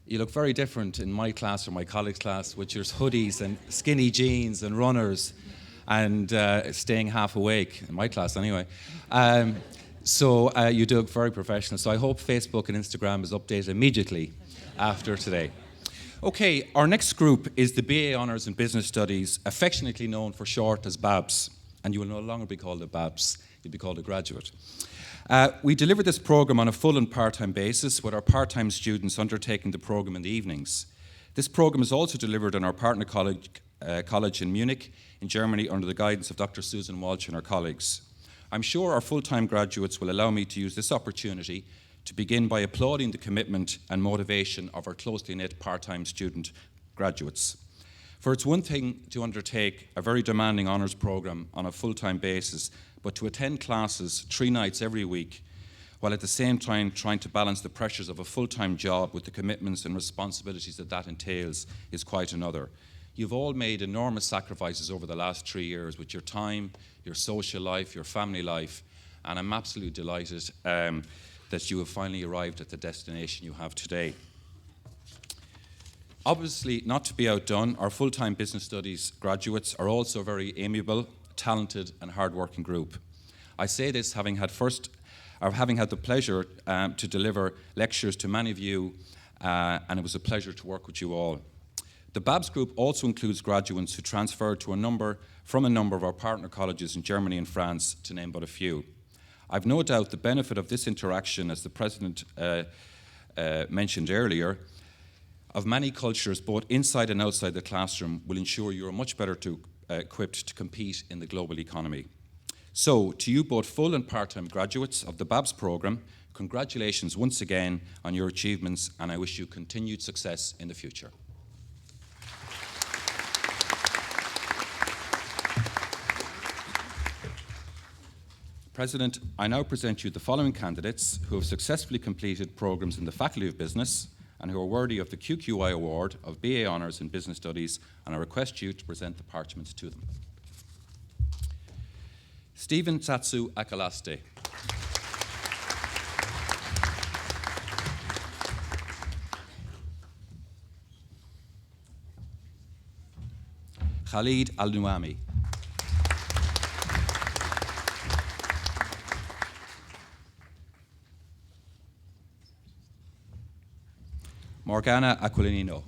You look very different in my class or my colleagues' class, with your hoodies and skinny jeans and runners and staying half awake, in my class anyway. So you do look very professional. So I hope Facebook and Instagram is updated immediately after today. Okay, our next group is the BA Honours in Business Studies, affectionately known for short as BABS. And you will no longer be called a BABS, you'll be called a graduate. We deliver this programme on a full and part-time basis, with our part-time students undertaking the programme in the evenings. This programme is also delivered in our partner college in Munich, in Germany, under the guidance of Dr. Susan Walsh and her colleagues. I'm sure our full-time graduates will allow me to use this opportunity to begin by applauding the commitment and motivation of our closely knit part-time student graduates. For it's one thing to undertake a very demanding honours programme on a full-time basis, but to attend classes 3 nights every week, while at the same time trying to balance the pressures of a full-time job with the commitments and responsibilities that entails, is quite another. You've all made enormous sacrifices over the last 3 years with your time, your social life, your family life, and I'm absolutely delighted that you have finally arrived at the destination you have today. Obviously, not to be outdone, our full-time business studies graduates are also a very amiable, talented and hard-working group. I say this having had the pleasure to deliver lectures to many of you, and it was a pleasure to work with you all. The BABS group also includes graduates who transferred from a number of our partner colleges in Germany and France, to name but a few. I've no doubt the benefit of this interaction, as the President mentioned earlier, of many cultures, both inside and outside the classroom, will ensure you are much better equipped to compete in the global economy. So, to you both full and part-time graduates of the BABS programme, congratulations once again on your achievements, and I wish you continued success in the future. President, I now present you the following candidates who have successfully completed programmes in the Faculty of Business and who are worthy of the QQI Award of BA Honours in Business Studies, and I request you to present the parchments to them. Stephen Tatsu Akalaste. Khalid Al-Nuami. Morgana Aquilino.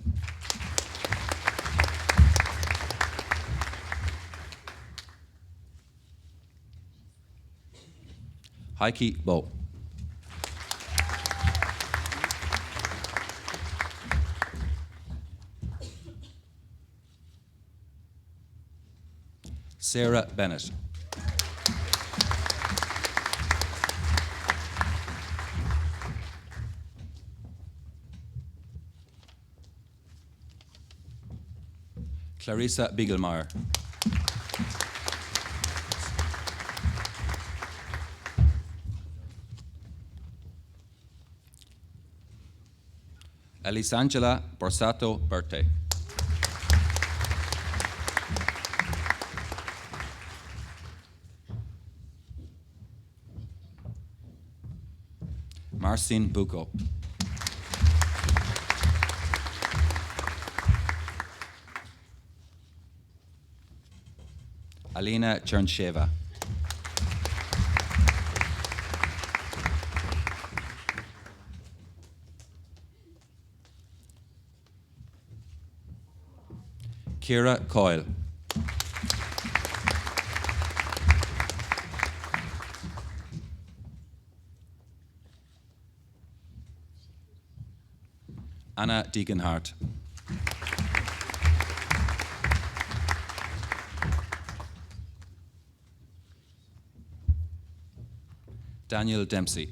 Heike Bo. Sarah Bennett. Clarissa Biegelmeier. Elisangela Borsato Berte. Marcin Buko. Alina Chernsheva. Kira Coyle. Anna Deeganhart. Daniel Dempsey.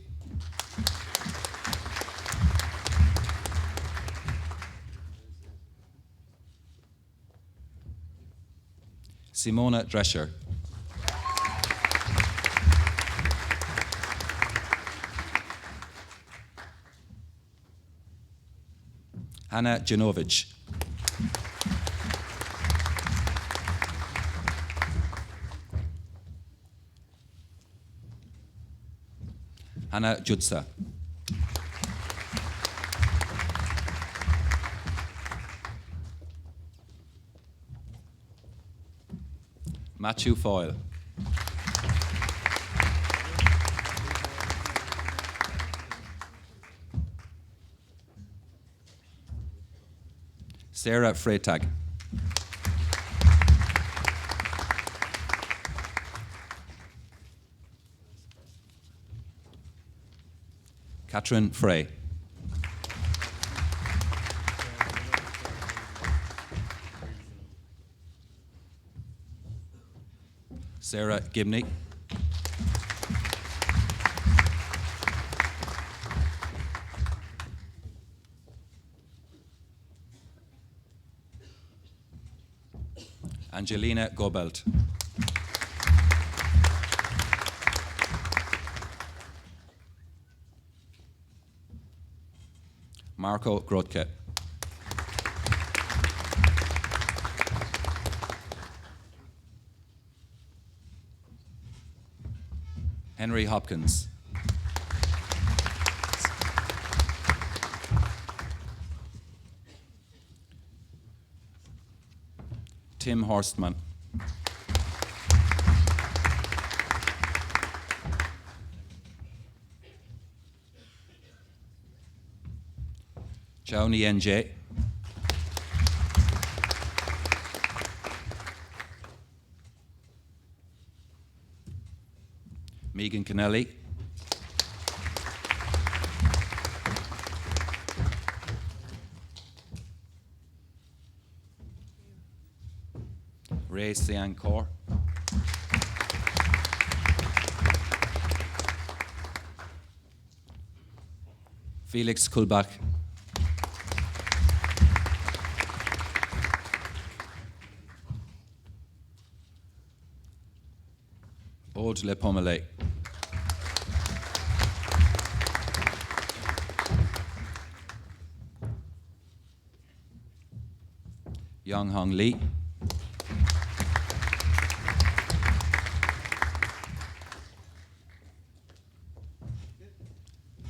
Simona Drescher. Hannah Janovic. Hannah Jutsa. Matthew Foyle. Sarah Freytag. Catherine Frey. Sarah Gibney. Angelina Gobelt. Marco Grotke. Henry Hopkins. Tim Horstman. Chao Nien-je. Megan Kennelly. Ray Siankor. Felix Kulbach. Aude Le Pomelet. Young Hong Lee.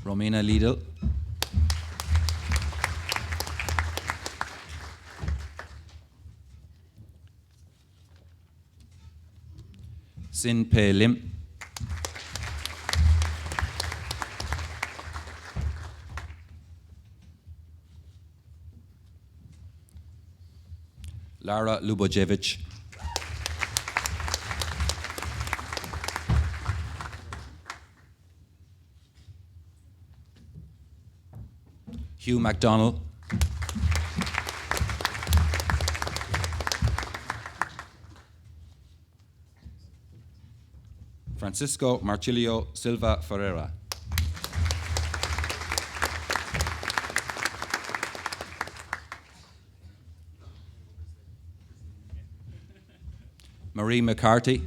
Romina Liedl. Sin Pe Lim. Lara Lubojevic. Hugh MacDonald. Francisco Marcilio Silva Ferreira. Marie McCarthy.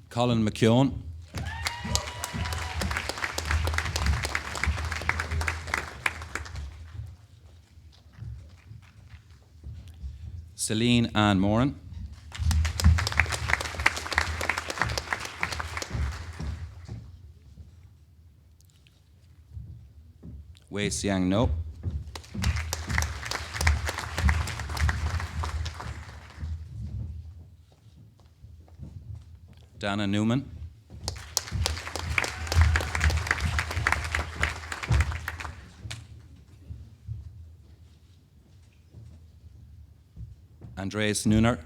Colin McKeown. Celine Ann Moran. Wei Xiang No. Dana Newman. Andreas Nuner.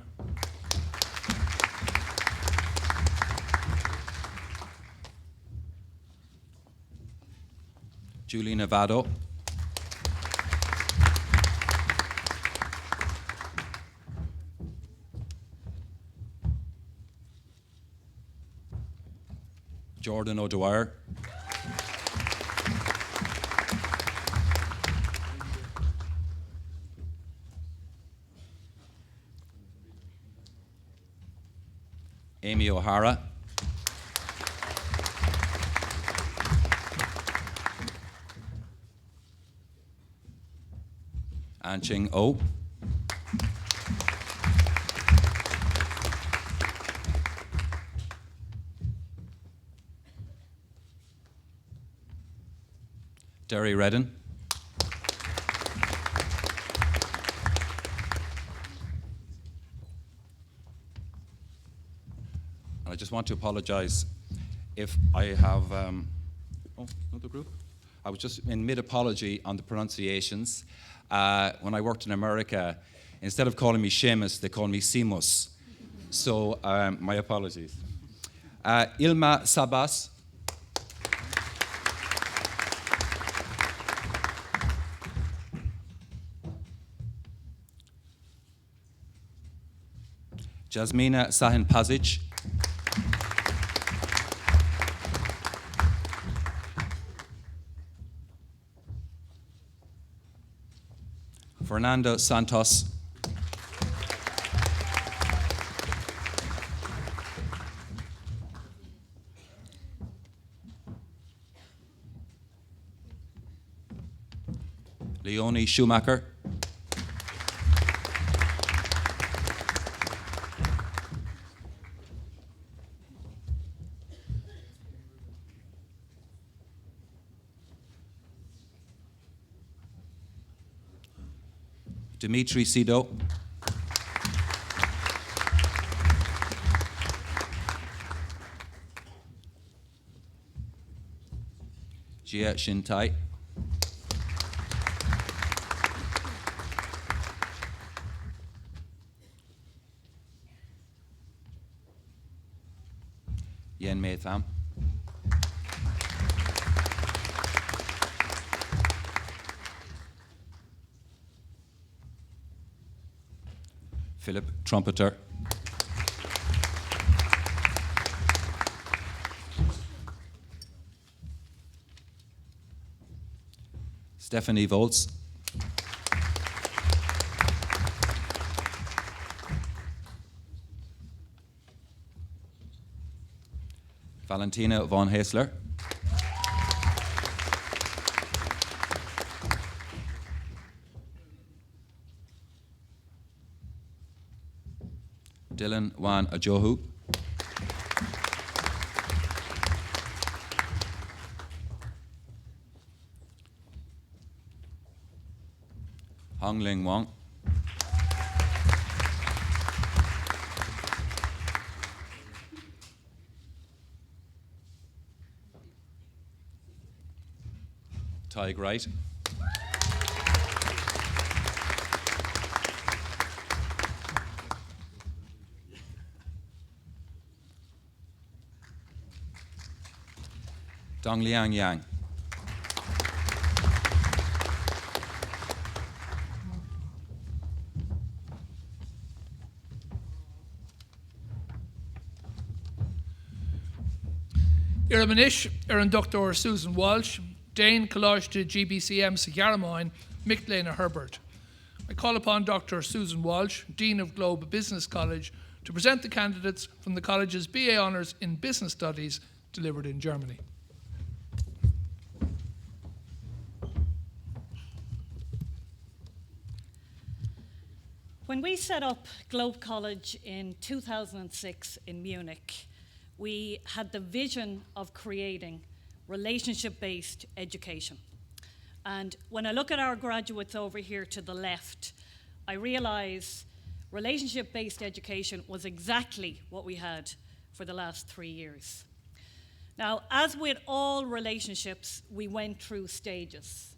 Julie Nevado. Jordan O'Dwyer. Amy O'Hara. An Ching O. Derry Redden. And I just want to apologize if I have, another group? I was just in mid-apology on the pronunciations. When I worked in America, instead of calling me Seamus, they called me Seamus. So my apologies. Ilma Sabas. Jasmina Sahin Pazic. Fernando Santos. Leonie Schumacher. Dimitri Sido. Jia Shintai. Yen Mei Tham. Philip Trumpeter. Stephanie Volz. Valentina von Haesler. Dylan Wan Ajohu. Hong Ling Wong. Tig Wright. Dong Liang Yang. Iramanish, Erin Dr. Susan Walsh, Dane Kalosh GBCM Sigaramain, Micklena Herbert. I call upon Dr. Susan Walsh, Dean of Globe Business College, to present the candidates from the college's BA Honours in Business Studies delivered in Germany. When we set up Globe College in 2006 in Munich, we had the vision of creating relationship-based education. And when I look at our graduates over here to the left, I realize relationship-based education was exactly what we had for the last 3 years. Now, as with all relationships, we went through stages.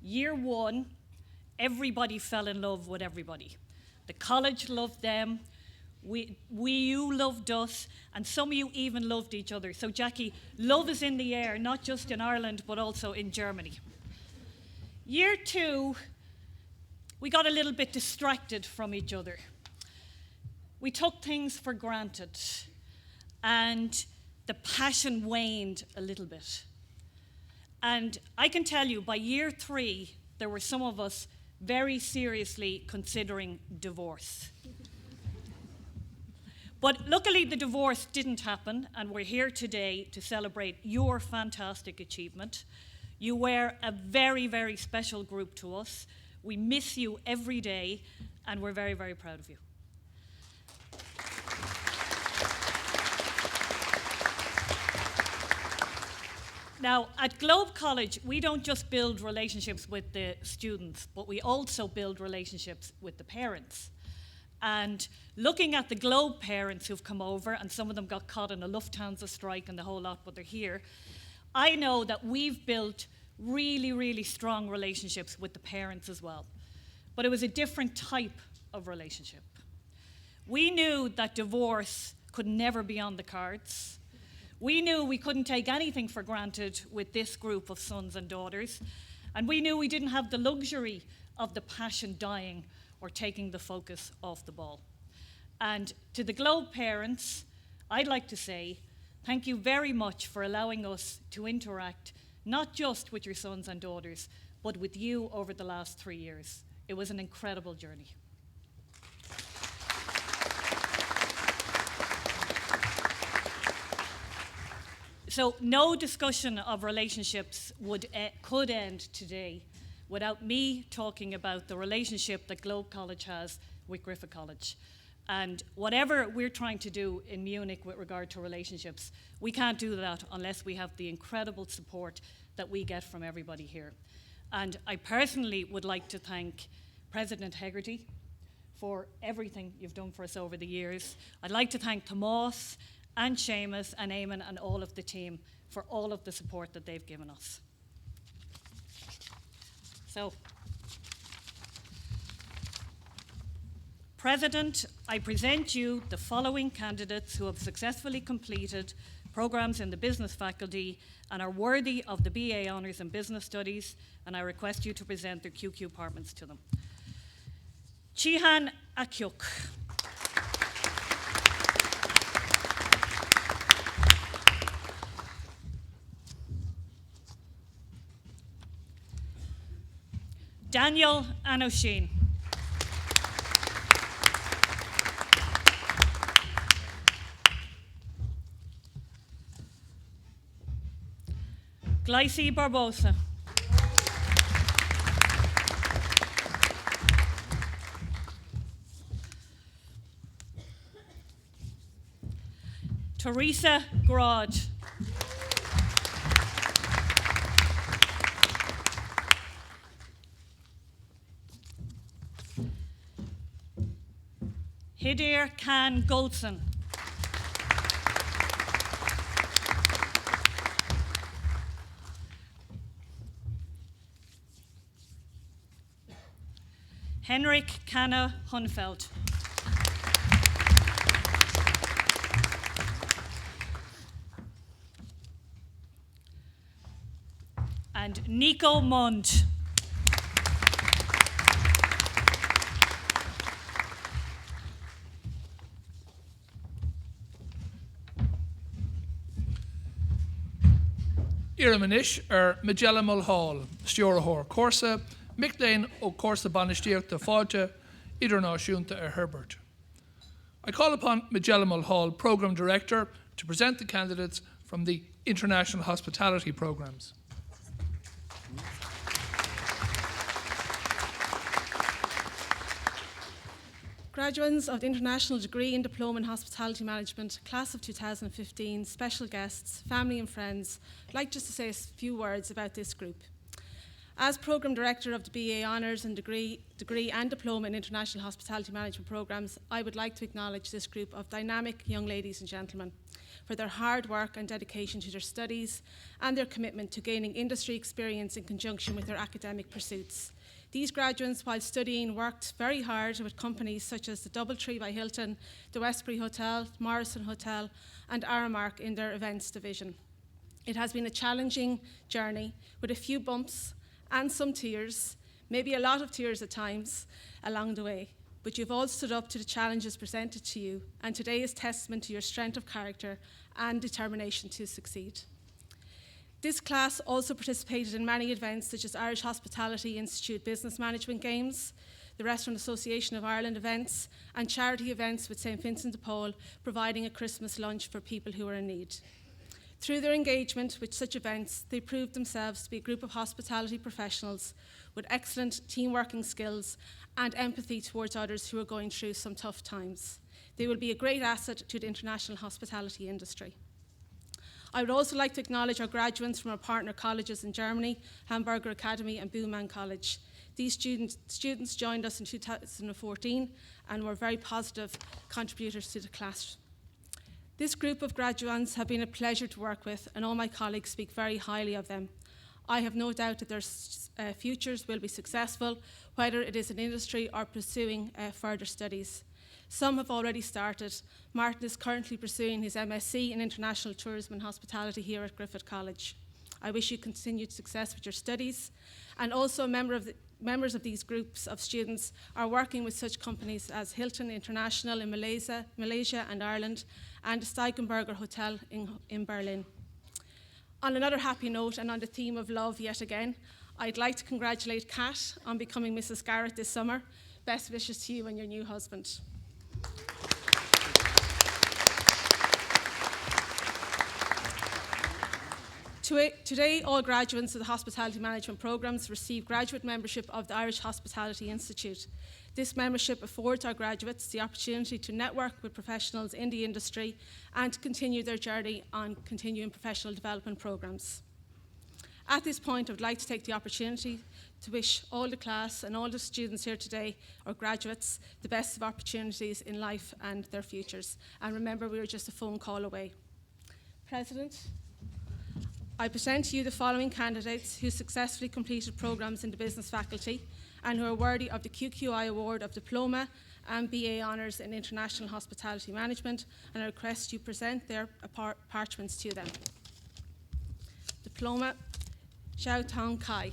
Year 1, everybody fell in love with everybody. The college loved them, you loved us, and some of you even loved each other. So Jackie, love is in the air, not just in Ireland, but also in Germany. Year 2, we got a little bit distracted from each other. We took things for granted, and the passion waned a little bit. And I can tell you, by year 3, there were some of us very seriously considering divorce. But luckily the divorce didn't happen, and we're here today to celebrate your fantastic achievement. You were a very, very special group to us. We miss you every day, and we're very, very proud of you. Now, at Globe College, we don't just build relationships with the students, but we also build relationships with the parents. And looking at the Globe parents who've come over, and some of them got caught in a Lufthansa strike and the whole lot, but they're here, I know that we've built really, really strong relationships with the parents as well. But it was a different type of relationship. We knew that divorce could never be on the cards. We knew we couldn't take anything for granted with this group of sons and daughters. And we knew we didn't have the luxury of the passion dying or taking the focus off the ball. And to the Globe parents, I'd like to say thank you very much for allowing us to interact not just with your sons and daughters, but with you over the last 3 years. It was an incredible journey. So no discussion of relationships could end today without me talking about the relationship that Globe College has with Griffith College. And whatever we're trying to do in Munich with regard to relationships, we can't do that unless we have the incredible support that we get from everybody here. And I personally would like to thank President Hegarty for everything you've done for us over the years. I'd like to thank Tomas and Seamus and Eamon and all of the team for all of the support that they've given us. So, President, I present you the following candidates who have successfully completed programs in the business faculty and are worthy of the BA Honours in Business Studies, and I request you to present their QQ apartments to them. Chihan Akyuk. Daniel Anoshin. Gleisi Barbosa. Teresa Grod. Hidir Khan Goldson. Henrik Kanna Hunfeld. And Nico Mond. Iramanish Magella Mulhall, Stjorahor Corsa, Miclean O Corsa Banistiach de Fáte, Idirnáisiúnta Herbert. I call upon Magella Mulhall, Programme Director, to present the candidates from the International Hospitality Programmes. Graduates of the International Degree in Diploma in Hospitality Management, Class of 2015, special guests, family and friends, I'd like just to say a few words about this group. As Programme Director of the BA Honours and Degree and Diploma in International Hospitality Management Programmes, I would like to acknowledge this group of dynamic young ladies and gentlemen for their hard work and dedication to their studies and their commitment to gaining industry experience in conjunction with their academic pursuits. These graduates, while studying, worked very hard with companies such as the Doubletree by Hilton, the Westbury Hotel, Morrison Hotel, and Aramark in their events division. It has been a challenging journey with a few bumps and some tears, maybe a lot of tears at times along the way. But you've all stood up to the challenges presented to you, and today is testament to your strength of character and determination to succeed. This class also participated in many events such as Irish Hospitality Institute Business Management Games, the Restaurant Association of Ireland events, and charity events with St. Vincent de Paul, providing a Christmas lunch for people who are in need. Through their engagement with such events, they proved themselves to be a group of hospitality professionals with excellent team working skills and empathy towards others who are going through some tough times. They will be a great asset to the international hospitality industry. I would also like to acknowledge our graduates from our partner colleges in Germany, Hamburger Academy and Booman College. These students joined us in 2014 and were very positive contributors to the class. This group of graduates have been a pleasure to work with, and all my colleagues speak very highly of them. I have no doubt that their futures will be successful, whether it is in industry or pursuing further studies. Some have already started. Martin is currently pursuing his MSc in International Tourism and Hospitality here at Griffith College. I wish you continued success with your studies, and also members of these groups of students are working with such companies as Hilton International in Malaysia and Ireland, and the Steigenberger Hotel in Berlin. On another happy note, and on the theme of love yet again, I'd like to congratulate Kat on becoming Mrs. Garrett this summer. Best wishes to you and your new husband. Today, all graduates of the hospitality management programs receive graduate membership of the Irish Hospitality Institute. This membership affords our graduates the opportunity to network with professionals in the industry and to continue their journey on continuing professional development programs. At this point, I would like to take the opportunity to wish all the class and all the students here today, or graduates, the best of opportunities in life and their futures. And remember, we are just a phone call away. President, I present to you the following candidates who successfully completed programs in the business faculty and who are worthy of the QQI Award of Diploma and BA Honours in International Hospitality Management, and I request you present their parchments to them. Diploma, Xiao Tong Kai.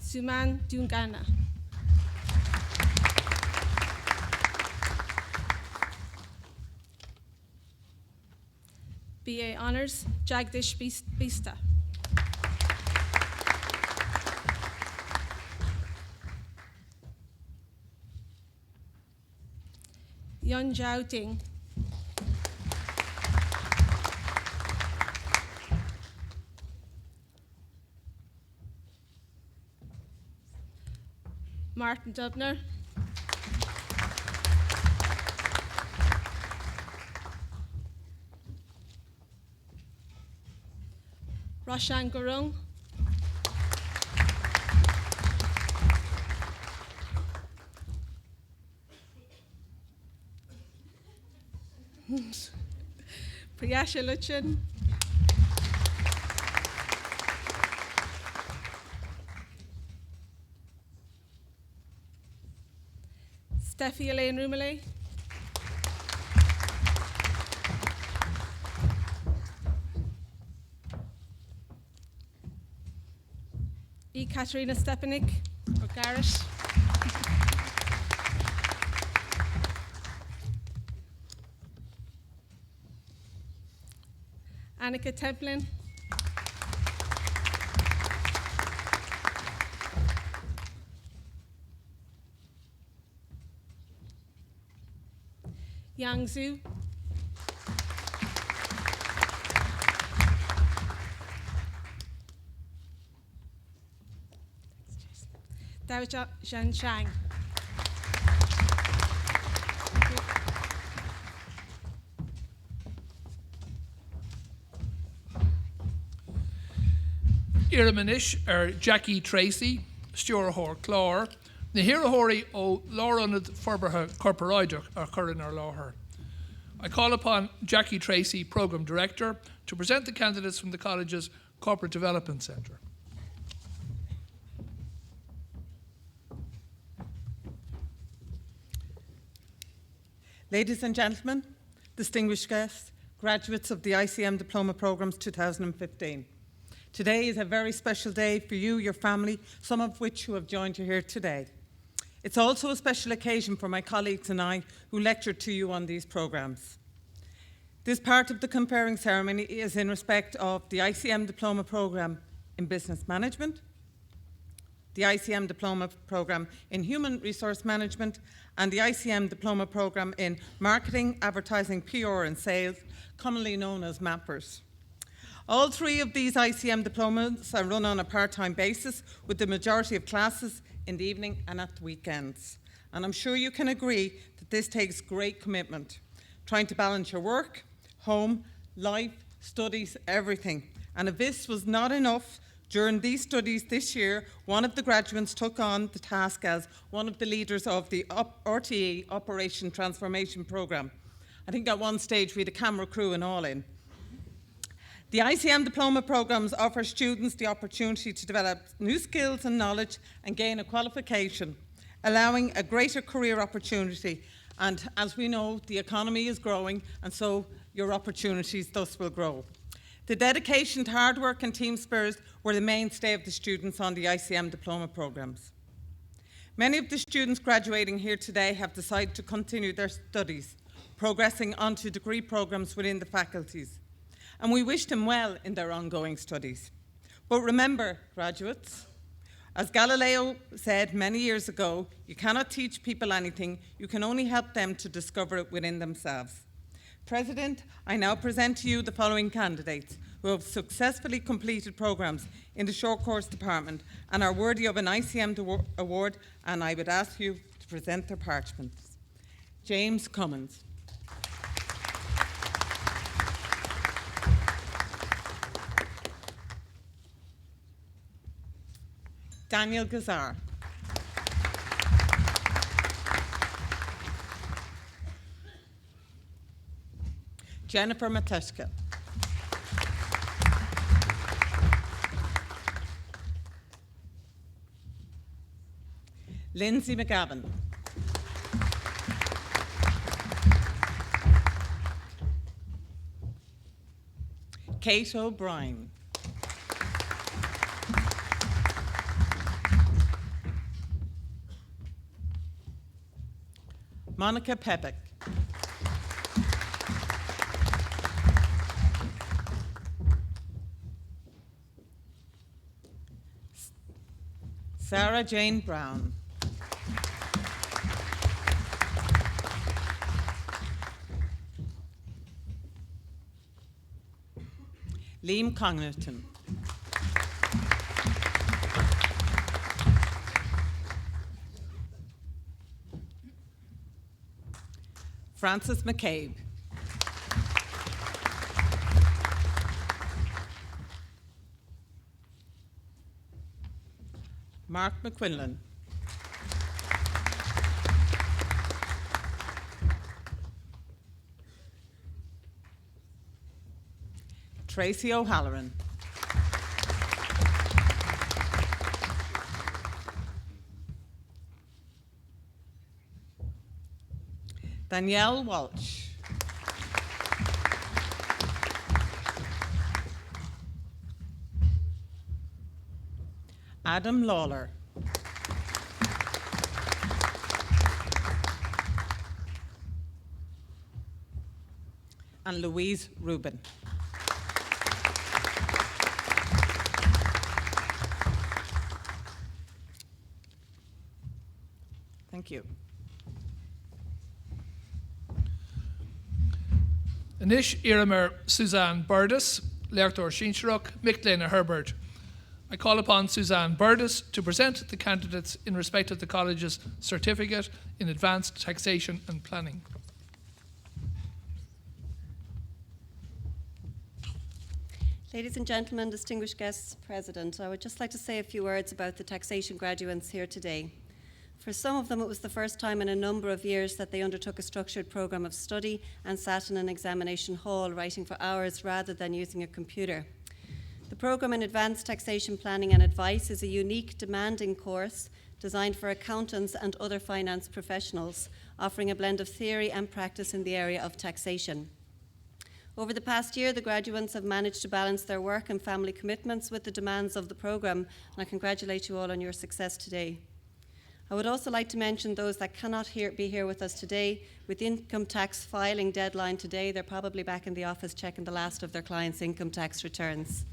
Suman Dungana. BA Honours, Jagdish Bista. Yun Jiao Ding. Martin Dubner. Roshan Gurung. Priyasha Luchin. Steffi Elaine Rumele. Katerina Stepanik, or Garrett. Annika Templin. Yang Zhu. Dao Zhen Shang. Iramanish Jackie Tracy, Stuart Hor Clor, Nahira Hori O Laura Furberha Corporider or Curran Lawher. I call upon Jackie Tracy, Programme Director, to present the candidates from the college's Corporate Development Centre. Ladies and gentlemen, distinguished guests, graduates of the ICM Diploma Programmes 2015. Today is a very special day for you, your family, some of which who have joined you here today. It's also a special occasion for my colleagues and I who lectured to you on these programmes. This part of the conferring ceremony is in respect of the ICM Diploma Programme in Business Management, the ICM Diploma Programme in Human Resource Management, and the ICM Diploma Programme in Marketing, Advertising, PR and Sales, commonly known as MAPPERS. All three of these ICM diplomas are run on a part-time basis, with the majority of classes in the evening and at the weekends. And I'm sure you can agree that this takes great commitment, trying to balance your work, home, life, studies, everything. And if this was not enough, during these studies this year, one of the graduates took on the task as one of the leaders of the RTE, Operation Transformation Programme. I think at one stage we had a camera crew and all in. The ICM Diploma Programmes offer students the opportunity to develop new skills and knowledge and gain a qualification, allowing a greater career opportunity. And as we know, the economy is growing, and so your opportunities thus will grow. The dedication to hard work and team spirit were the mainstay of the students on the ICM Diploma Programmes. Many of the students graduating here today have decided to continue their studies, progressing onto degree programmes within the faculties. And we wish them well in their ongoing studies. But remember, graduates, as Galileo said many years ago, you cannot teach people anything, you can only help them to discover it within themselves. President, I now present to you the following candidates who have successfully completed programmes in the short course department and are worthy of an ICM award, and I would ask you to present their parchments. James Cummins. Daniel Gazar. Jennifer Mateshka. Lindsay McGavin. Kate O'Brien. Monica Pepek. Sarah Jane Brown. Liam Congleton. Francis McCabe. Mark McQuinlan. Tracy O'Halloran. Danielle Walsh. Adam Lawler. And Louise Rubin. Thank you. Anish Iramer Suzanne Burdis, Lertor Shinshrock, Micklena Herbert. I call upon Suzanne Burdis to present the candidates in respect of the college's certificate in advanced taxation and planning. Ladies and gentlemen, distinguished guests, President, I would just like to say a few words about the taxation graduates here today. For some of them, it was the first time in a number of years that they undertook a structured programme of study and sat in an examination hall writing for hours rather than using a computer. The programme in Advanced Taxation Planning and Advice is a unique, demanding course designed for accountants and other finance professionals, offering a blend of theory and practice in the area of taxation. Over the past year, the graduates have managed to balance their work and family commitments with the demands of the programme, and I congratulate you all on your success today. I would also like to mention those that cannot be here with us today. With the income tax filing deadline today, they're probably back in the office checking the last of their clients' income tax returns.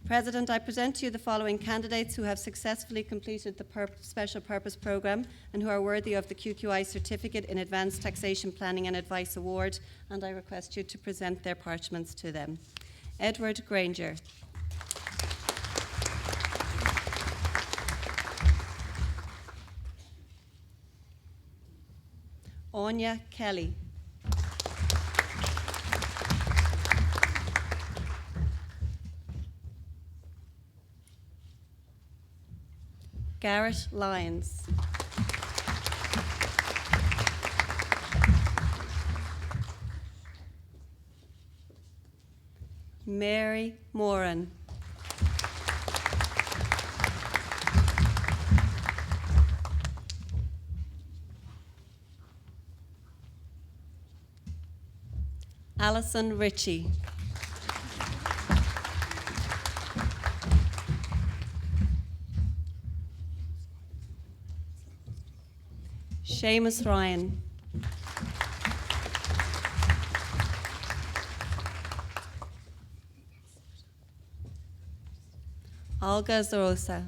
President, I present to you the following candidates who have successfully completed the Special Purpose Programme and who are worthy of the QQI Certificate in Advanced Taxation Planning and Advice Award, and I request you to present their parchments to them. Edward Granger. Anya Kelly. Garrett Lyons. Mary Moran. Alison Ritchie. Seamus Ryan. Olga Zarosa.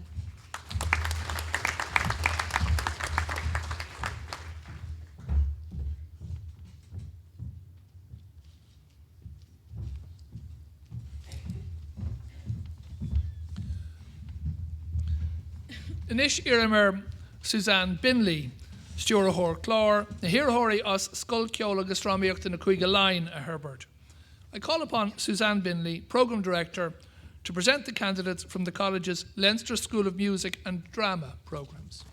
Anish Iramer Suzanne Binley, Stewart Clore, Nahirahori us Skulkiola Gastromiok na Cuiga Line a Herbert. I call upon Suzanne Binley, Programme Director, to present the candidates from the college's Leinster School of Music and Drama programmes.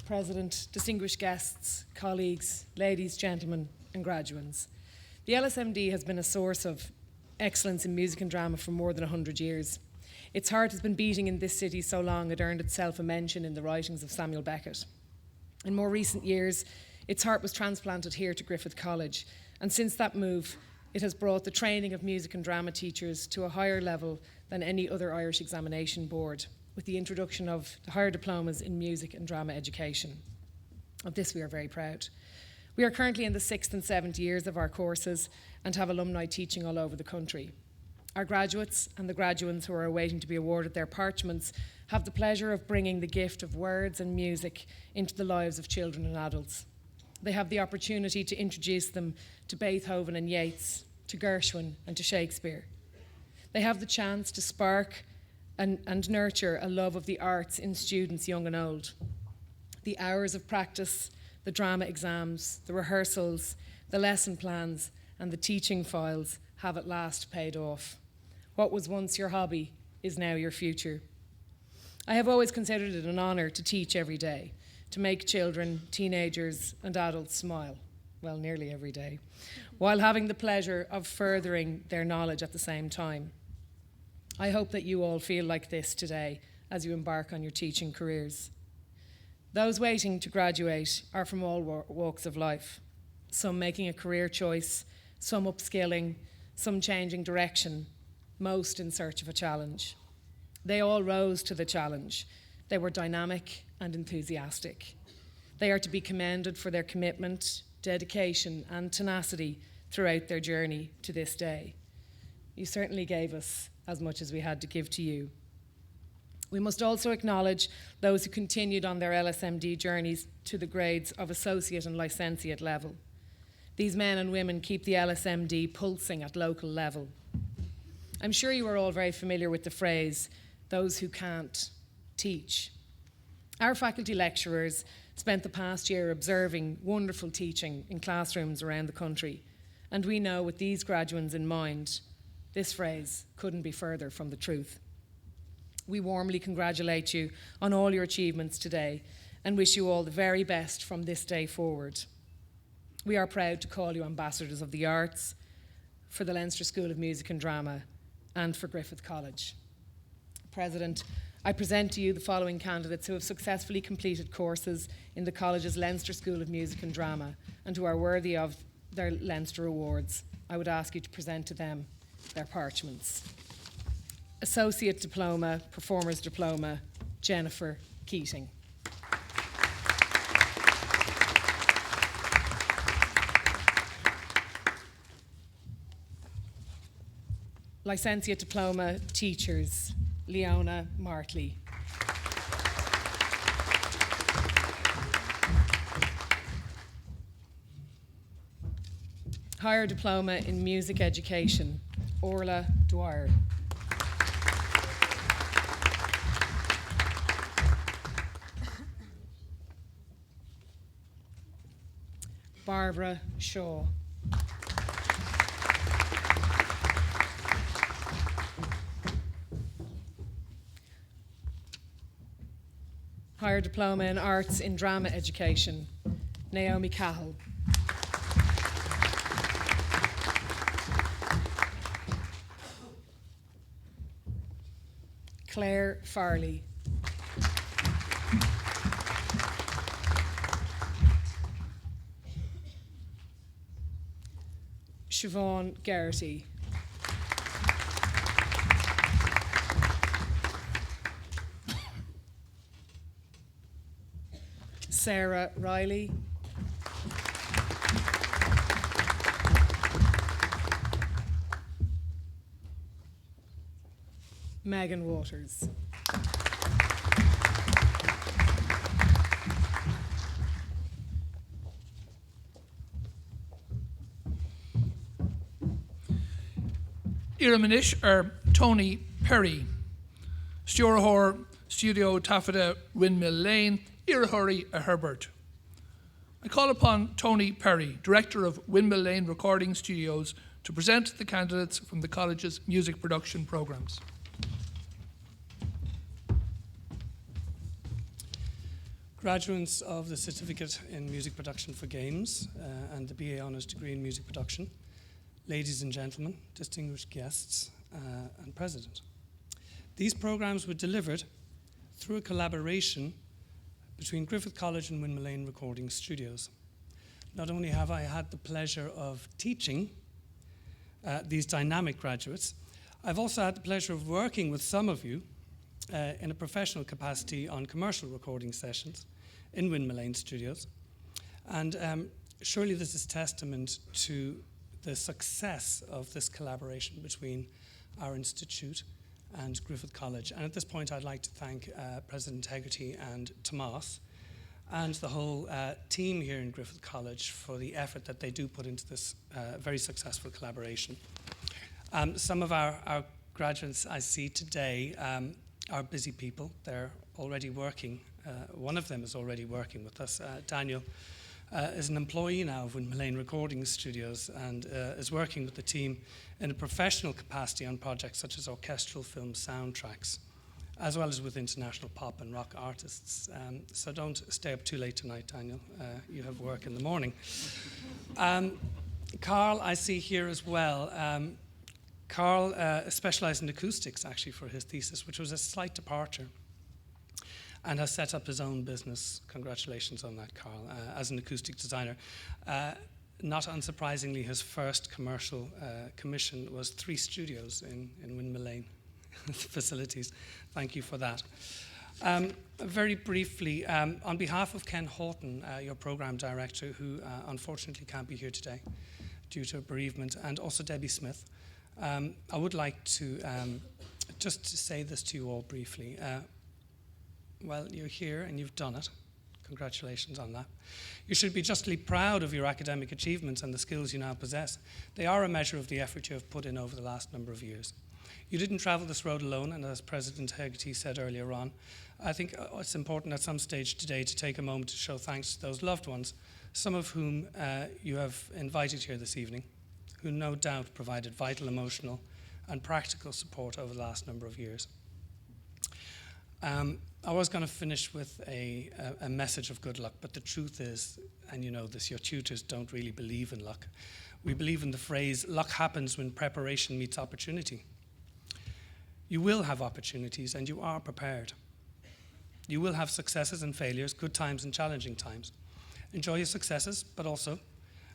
President, distinguished guests, colleagues, ladies, gentlemen and graduates. The LSMD has been a source of excellence in music and drama for more than 100 years. Its heart has been beating in this city so long it earned itself a mention in the writings of Samuel Beckett. In more recent years, its heart was transplanted here to Griffith College, and since that move, it has brought the training of music and drama teachers to a higher level than any other Irish examination board, with the introduction of the higher diplomas in music and drama education. Of this we are very proud. We are currently in the 6th and 7th years of our courses and have alumni teaching all over the country. Our graduates and the graduates who are awaiting to be awarded their parchments have the pleasure of bringing the gift of words and music into the lives of children and adults. They have the opportunity to introduce them to Beethoven and Yeats, to Gershwin and to Shakespeare. They have the chance to spark and nurture a love of the arts in students young and old. The hours of practice, the drama exams, the rehearsals, the lesson plans, and the teaching files have at last paid off. What was once your hobby is now your future. I have always considered it an honour to teach every day, to make children, teenagers, and adults smile, well, nearly every day, while having the pleasure of furthering their knowledge at the same time. I hope that you all feel like this today as you embark on your teaching careers. Those waiting to graduate are from all walks of life, some making a career choice, some upskilling, some changing direction, most in search of a challenge. They all rose to the challenge. They were dynamic and enthusiastic. They are to be commended for their commitment, dedication, and tenacity throughout their journey to this day. You certainly gave us as much as we had to give to you. We must also acknowledge those who continued on their LSMD journeys to the grades of associate and licentiate level. These men and women keep the LSMD pulsing at local level. I'm sure you are all very familiar with the phrase, those who can't teach. Our faculty lecturers spent the past year observing wonderful teaching in classrooms around the country, and we know with these graduates in mind, this phrase couldn't be further from the truth. We warmly congratulate you on all your achievements today and wish you all the very best from this day forward. We are proud to call you ambassadors of the arts for the Leinster School of Music and Drama and for Griffith College. President, I present to you the following candidates who have successfully completed courses in the college's Leinster School of Music and Drama and who are worthy of their Leinster Awards. I would ask you to present to them their parchments. Associate Diploma, Performer's Diploma, Jennifer Keating. Licentiate Diploma, Teachers, Leona Martley. Higher Diploma in Music Education, Orla Dwyer. Barbara Shaw. Higher Diploma in Arts in Drama Education, Naomi Cahill. Claire Farley. Siobhan Geraghty. Sarah Riley. Megan Waters. Iramanish Tony Perry, Stewart Studio Taffeta Windmill Lane, Irahuri Herbert. I call upon Tony Perry, Director of Windmill Lane Recording Studios, to present the candidates from the college's music production programmes. Graduates of the Certificate in Music Production for Games and the BA Honours Degree in Music Production, ladies and gentlemen, distinguished guests and President. These programmes were delivered through a collaboration between Griffith College and Windmill Lane Recording Studios. Not only have I had the pleasure of teaching these dynamic graduates, I've also had the pleasure of working with some of you in a professional capacity on commercial recording sessions in Windmill Lane Studios. And surely this is testament to the success of this collaboration between our institute and Griffith College. And at this point, I'd like to thank President Hegarty and Tomas, and the whole team here in Griffith College for the effort that they do put into this very successful collaboration. Some of our graduates I see today are busy people. They're already working. One of them is already working with us. Daniel is an employee now of Windmill Recording Studios and is working with the team in a professional capacity on projects such as orchestral film soundtracks, as well as with international pop and rock artists. So don't stay up too late tonight, Daniel. You have work in the morning. Carl, I see here as well. Carl specialized in acoustics, actually, for his thesis, which was a slight departure, and has set up his own business. Congratulations on that, Carl, as an acoustic designer. Not unsurprisingly, his first commercial commission was 3 studios in Windmill Lane facilities. Thank you for that. Very briefly, on behalf of Ken Horton, your program director, who unfortunately can't be here today due to a bereavement, and also Debbie Smith, I would like to just to say this to you all briefly. Well, you're here and you've done it. Congratulations on that. You should be justly proud of your academic achievements and the skills you now possess. They are a measure of the effort you have put in over the last number of years. You didn't travel this road alone, and as President Hegarty said earlier on, I think it's important at some stage today to take a moment to show thanks to those loved ones, some of whom you have invited here this evening, who no doubt provided vital emotional and practical support over the last number of years. I was going to finish with a message of good luck, but the truth is, and you know this, your tutors don't really believe in luck. We believe in the phrase, luck happens when preparation meets opportunity. You will have opportunities and you are prepared. You will have successes and failures, good times and challenging times. Enjoy your successes, but also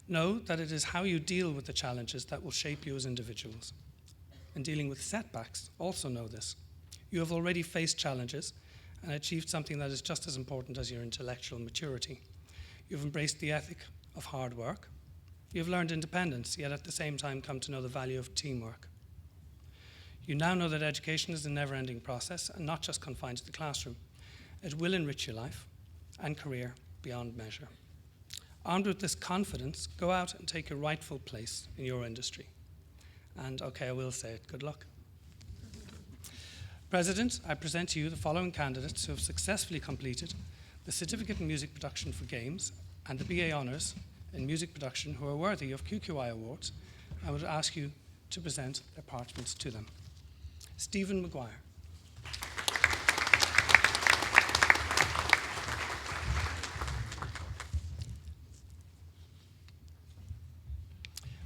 know that it is how you deal with the challenges that will shape you as individuals. In dealing with setbacks, also know this. You have already faced challenges and achieved something that is just as important as your intellectual maturity. You've embraced the ethic of hard work. You've learned independence, yet at the same time come to know the value of teamwork. You now know that education is a never-ending process and not just confined to the classroom. It will enrich your life and career beyond measure. Armed with this confidence, go out and take your rightful place in your industry. And okay, I will say it, good luck. President, I present to you the following candidates who have successfully completed the Certificate in Music Production for Games and the BA Honours in Music Production who are worthy of QQI awards. I would ask you to present their parchments to them. Stephen Maguire.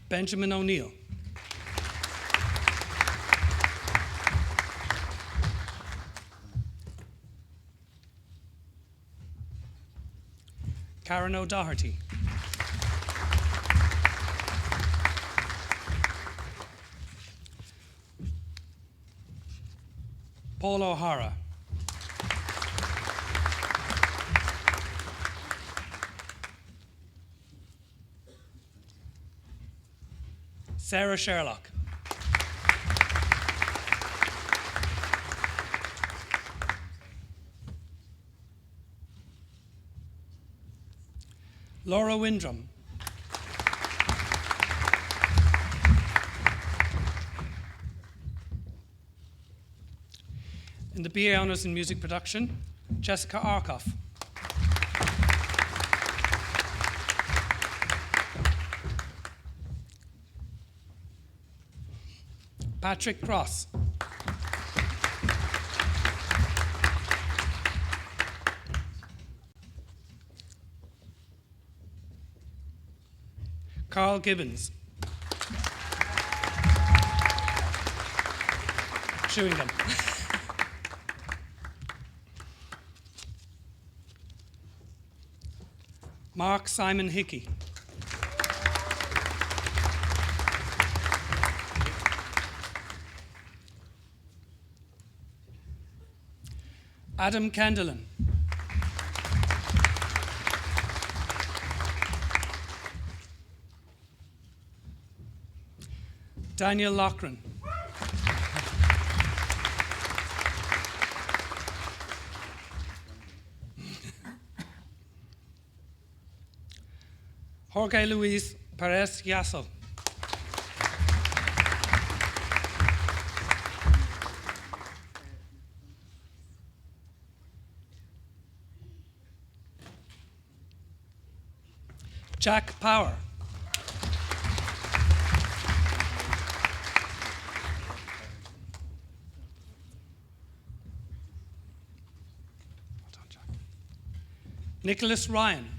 Benjamin O'Neill. Karen O'Doherty. Paul O'Hara. Sarah Sherlock. Laura Windrum. In the BA Honours in Music Production, Jessica Arkoff. Patrick Cross. Carl Gibbons. Chewing them. Mark Simon Hickey. Adam Kendelan. Daniel Loughran. Jorge Luis Perez Yasso. Jack Power. Nicholas Ryan.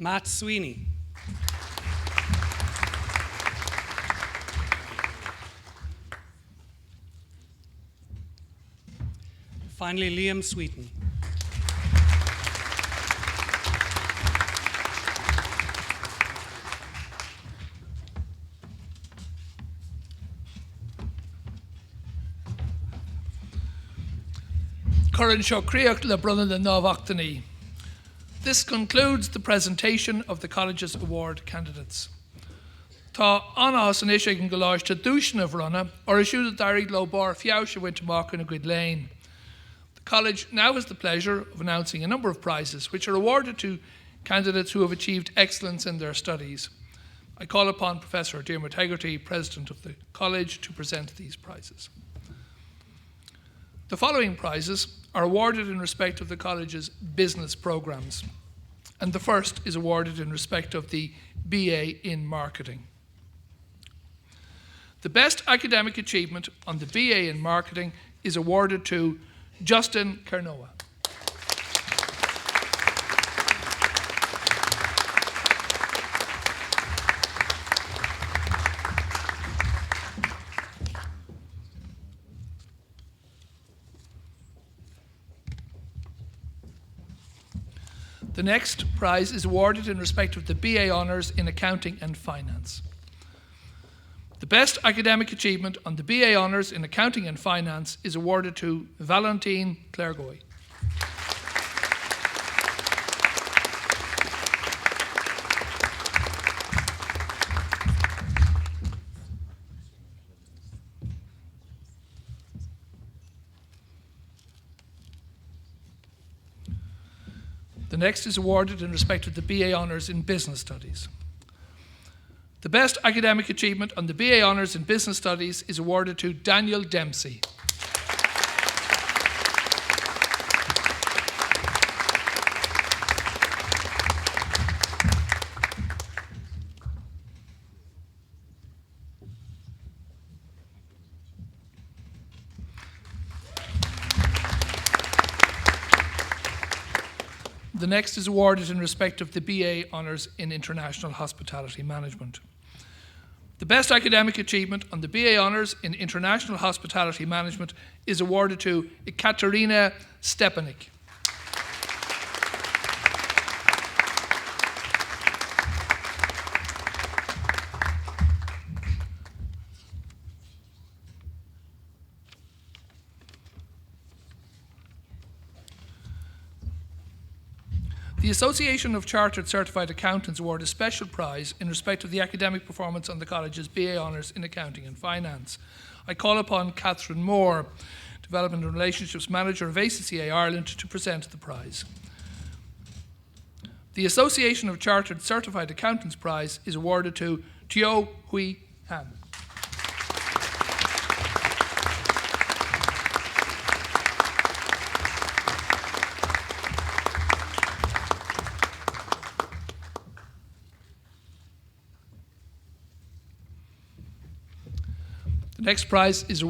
Matt Sweeney. Finally, Liam Sweeten. Curran seo críocht le brunna na námhachtanaí. This concludes the presentation of the college's award candidates. Tá anás an isig an goláiste dúisina bhrunna or isisiú dairg lo bar fiáise wint amach in a good lane. The college now has the pleasure of announcing a number of prizes which are awarded to candidates who have achieved excellence in their studies. I call upon Professor Dermot Hegarty, President of the College, to present these prizes. The following prizes are awarded in respect of the college's business programs, and the first is awarded in respect of the BA in Marketing. The best academic achievement on the BA in Marketing is awarded to Justin Kernoa. The next prize is awarded in respect of the BA Honours in Accounting and Finance. The best academic achievement on the BA Honours in Accounting and Finance is awarded to Valentine Clairgoy. The next is awarded in respect of the BA Honours in Business Studies. The best academic achievement on the BA Honours in Business Studies is awarded to Daniel Dempsey. The next is awarded in respect of the BA Honours in International Hospitality Management. The best academic achievement on the BA Honours in International Hospitality Management is awarded to Ekaterina Stepanik. The Association of Chartered Certified Accountants award a special prize in respect of the academic performance on the college's BA Honours in Accounting and Finance. I call upon Catherine Moore, Development and Relationships Manager of ACCA Ireland, to present the prize. The Association of Chartered Certified Accountants prize is awarded to Teo Hui Han. The next prize is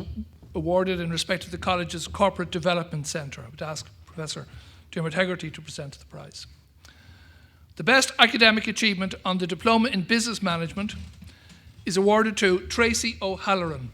awarded in respect to the college's Corporate Development Centre. I would ask Professor Dermot Hegarty to present the prize. The best academic achievement on the Diploma in Business Management is awarded to Tracy O'Halloran.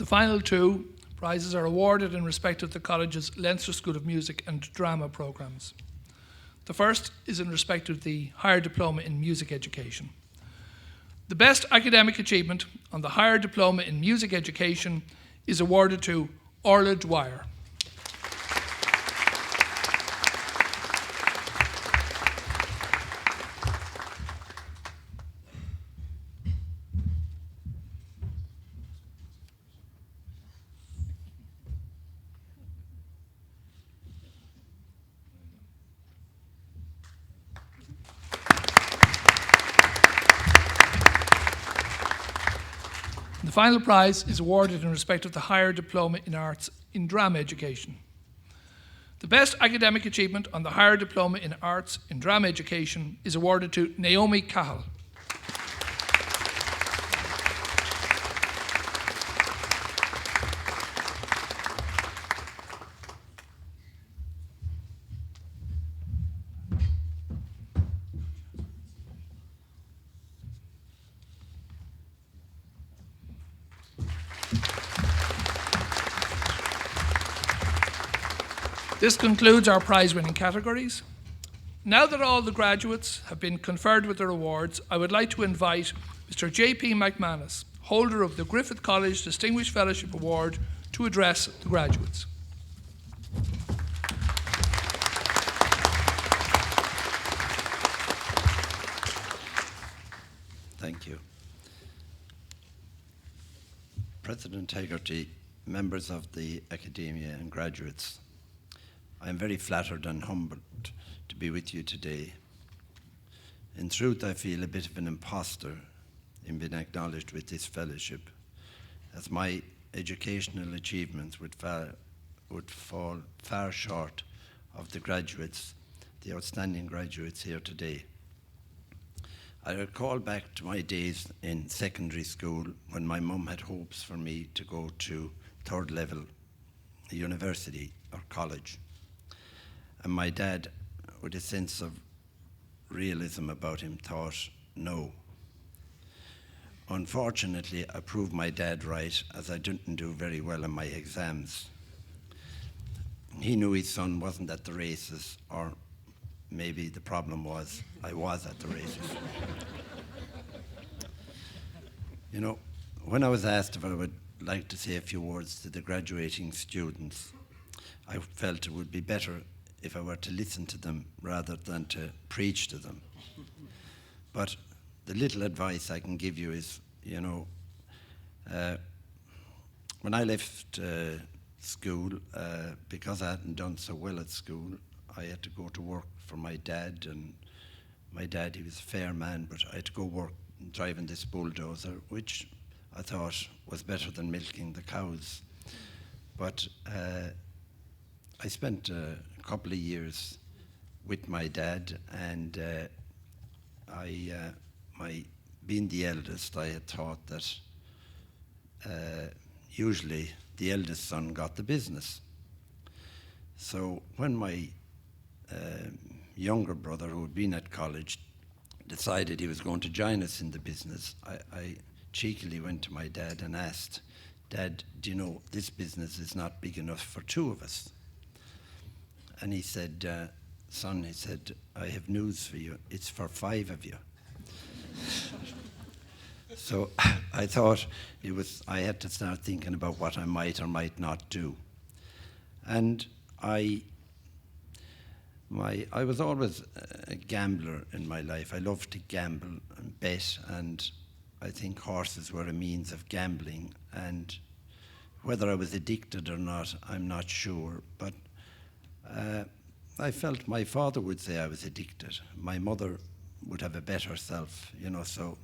The final two prizes are awarded in respect of the college's Leinster School of Music and Drama programmes. The first is in respect of the Higher Diploma in Music Education. The best academic achievement on the Higher Diploma in Music Education is awarded to Orla Dwyer. The final prize is awarded in respect of the Higher Diploma in Arts in Drama Education. The best academic achievement on the Higher Diploma in Arts in Drama Education is awarded to Naomi Cahill. This concludes our prize-winning categories. Now that all the graduates have been conferred with their awards, I would like to invite Mr. J.P. McManus, holder of the Griffith College Distinguished Fellowship Award, to address the graduates. Thank you. President Hegarty, members of the Academia and graduates, I am very flattered and humbled to be with you today. In truth, I feel a bit of an imposter in being acknowledged with this fellowship, as my educational achievements would fall far short of the graduates, the outstanding graduates here today. I recall back to my days in secondary school when my mum had hopes for me to go to third level university or college. And my dad, with a sense of realism about him, thought, no. Unfortunately, I proved my dad right, as I didn't do very well in my exams. He knew his son wasn't at the races, or maybe the problem was I was at the races. You know, when I was asked if I would like to say a few words to the graduating students, I felt it would be better if I were to listen to them rather than to preach to them. But the little advice I can give you is, you know, when I left school, because I hadn't done so well at school, I had to go to work for my dad, and my dad, he was a fair man, but I had to go work driving this bulldozer, which I thought was better than milking the cows. But I spent a couple of years with my dad, and being the eldest, I had thought that usually the eldest son got the business. So when my younger brother, who had been at college, decided he was going to join us in the business, I cheekily went to my dad and asked, "Dad, do you know this business is not big enough for two of us?" And he said, "Son," he said, "I have news for you. It's for five of you." So I thought I had to start thinking about what I might or might not do. And I was always a gambler in my life. I loved to gamble and bet, and I think horses were a means of gambling. And whether I was addicted or not, I'm not sure. But I felt my father would say I was addicted. My mother would have a better self, you know, so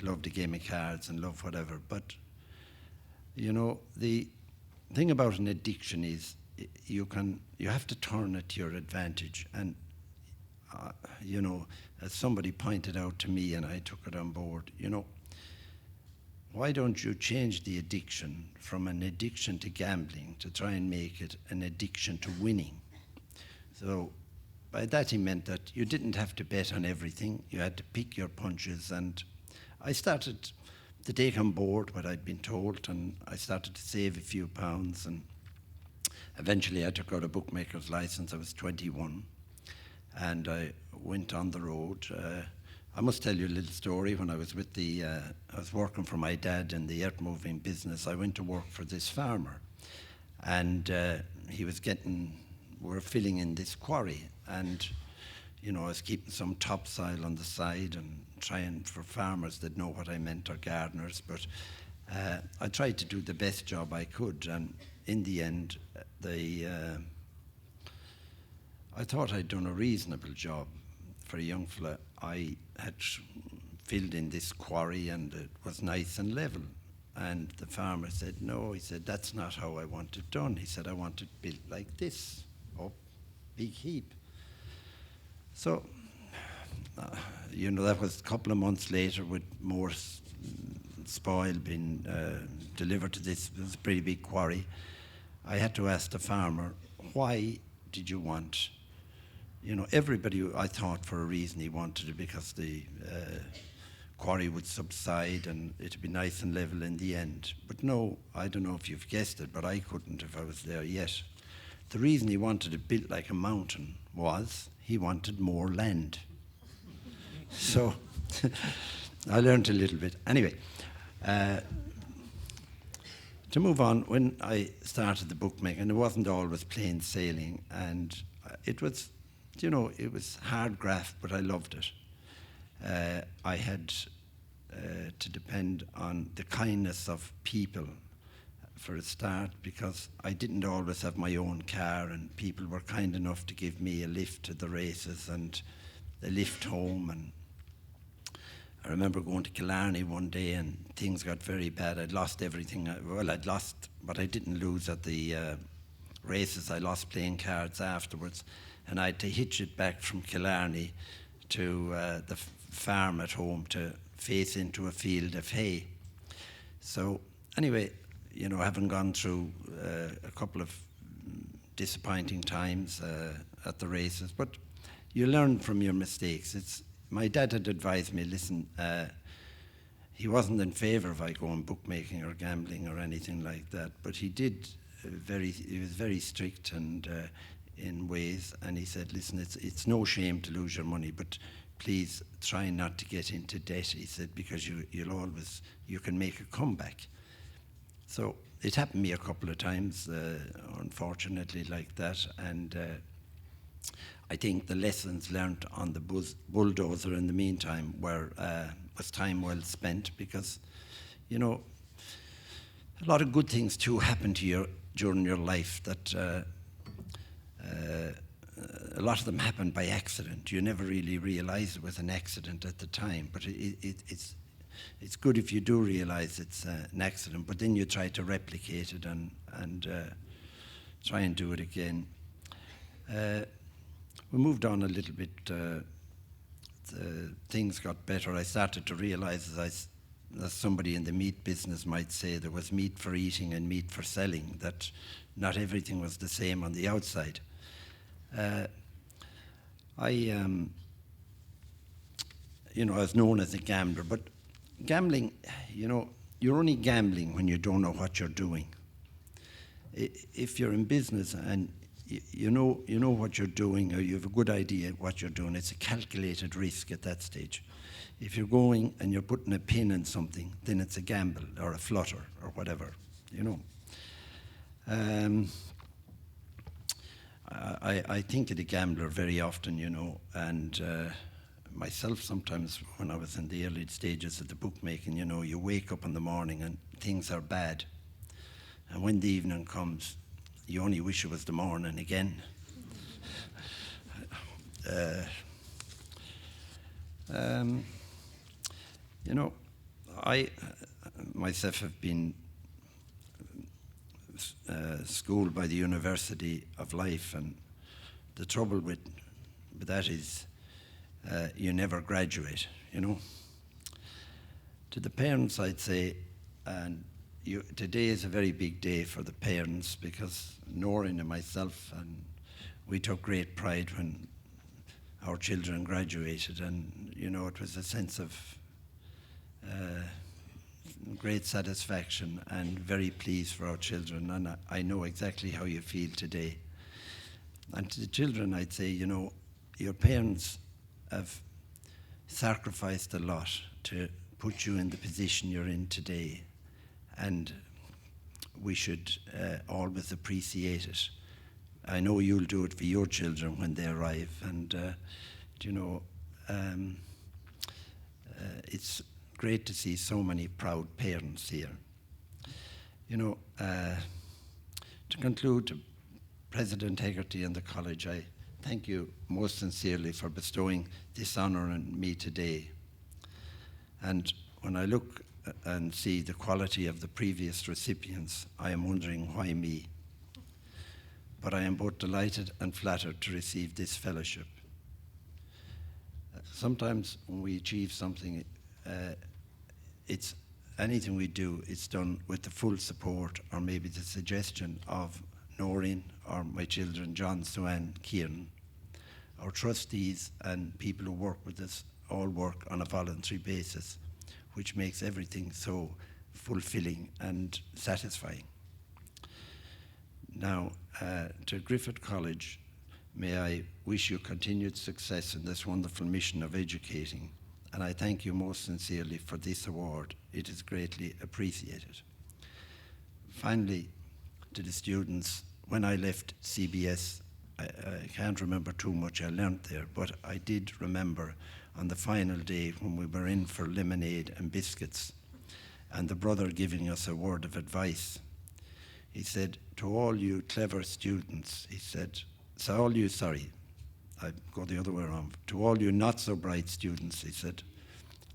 loved a game of cards and loved whatever. But, you know, the thing about an addiction is you have to turn it to your advantage. And, you know, as somebody pointed out to me and I took it on board, you know, why don't you change the addiction from an addiction to gambling to try and make it an addiction to winning? So by that he meant that you didn't have to bet on everything. You had to pick your punches. And I started to take on board what I'd been told, and I started to save a few pounds, and eventually I took out a bookmaker's license. I was 21. and I went on the road. I must tell you a little story. When I was with I was working for my dad in the earth moving business. I went to work for this farmer, and we're filling in this quarry, and I was keeping some topsoil on the side and trying for farmers that know what I meant, or gardeners, but I tried to do the best job I could, and in the end, I thought I'd done a reasonable job for a young fella. I had filled in this quarry and it was nice and level. And the farmer said, no, he said, that's not how I want it done. He said, I want it built like this, up, big heap. So, that was a couple of months later with more spoil being delivered to this. It was a pretty big quarry. I had to ask the farmer, why did you want, everybody, I thought for a reason he wanted it, because the quarry would subside and it'd be nice and level in the end. But no, I don't know if you've guessed it, but I couldn't if I was there yet. The reason he wanted it built like a mountain was he wanted more land. So I learned a little bit. Anyway, to move on, when I started the bookmaking, it wasn't always plain sailing, and it was, it was hard graft, but I loved it. I had to depend on the kindness of people for a start, because I didn't always have my own car, and people were kind enough to give me a lift to the races and a lift home. And I remember going to Killarney one day and things got very bad. I'd lost everything. Well, I'd lost, but I didn't lose at the races. I lost playing cards afterwards, and I had to hitch it back from Killarney to the farm at home to face into a field of hay. So anyway, having gone through a couple of disappointing times at the races, but you learn from your mistakes. My dad had advised me, listen, he wasn't in favour of I going bookmaking or gambling or anything like that, but he was very strict and in ways, and he said, listen, it's no shame to lose your money, but please try not to get into debt, he said, because you can make a comeback. So it happened to me a couple of times, unfortunately, like that, and I think the lessons learnt on the bulldozer in the meantime was time well spent, because, a lot of good things too happen to you during your life that a lot of them happen by accident. You never really realise it was an accident at the time, but it's good if you do realise it's an accident, but then you try to replicate it and try and do it again. We moved on a little bit. Things got better. I started to realise, as somebody in the meat business might say, there was meat for eating and meat for selling, that not everything was the same on the outside. I was known as a gambler, but gambling, you're only gambling when you don't know what you're doing. If you're in business and you know what you're doing, or you have a good idea what you're doing, it's a calculated risk at that stage. If you're going and you're putting a pin in something, then it's a gamble or a flutter or whatever, I think of the gambler very often, and myself sometimes when I was in the early stages of the bookmaking, you wake up in the morning and things are bad. And when the evening comes, you only wish it was the morning again. I myself have been schooled by the University of Life, and the trouble with that is you never graduate, To the parents, I'd say, and today is a very big day for the parents, because Noreen and myself, and we took great pride when our children graduated, and it was a sense of great satisfaction and very pleased for our children, and I know exactly how you feel today. And to the children, I'd say, your parents have sacrificed a lot to put you in the position you're in today, and we should always appreciate it. I know you'll do it for your children when they arrive, and it's great to see so many proud parents here. To conclude, President Hegarty and the College, I thank you most sincerely for bestowing this honour on me today. And when I look and see the quality of the previous recipients, I am wondering why me. But I am both delighted and flattered to receive this fellowship. Sometimes when we achieve something, it's anything we do, it's done with the full support or maybe the suggestion of Noreen or my children, John, Sue-Ann, Kieran. Our trustees and people who work with us all work on a voluntary basis, which makes everything so fulfilling and satisfying. Now, to Griffith College, may I wish you continued success in this wonderful mission of educating, and I thank you most sincerely for this award. It is greatly appreciated. Finally, to the students, when I left CBS, I can't remember too much I learnt there, but I did remember on the final day when we were in for lemonade and biscuits, and the brother giving us a word of advice. He said, to all you clever students, he said, I go the other way around. To all you not so bright students, he said,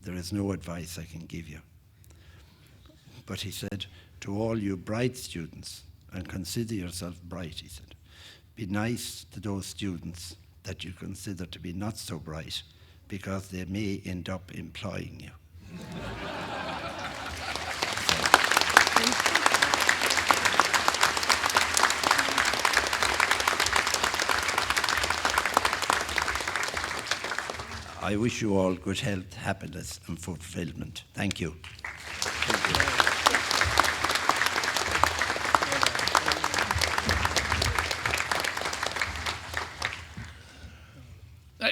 there is no advice I can give you. But he said, to all you bright students, and consider yourself bright, he said, be nice to those students that you consider to be not so bright, because they may end up employing you. I wish you all good health, happiness, and fulfillment. Thank you. Thank you.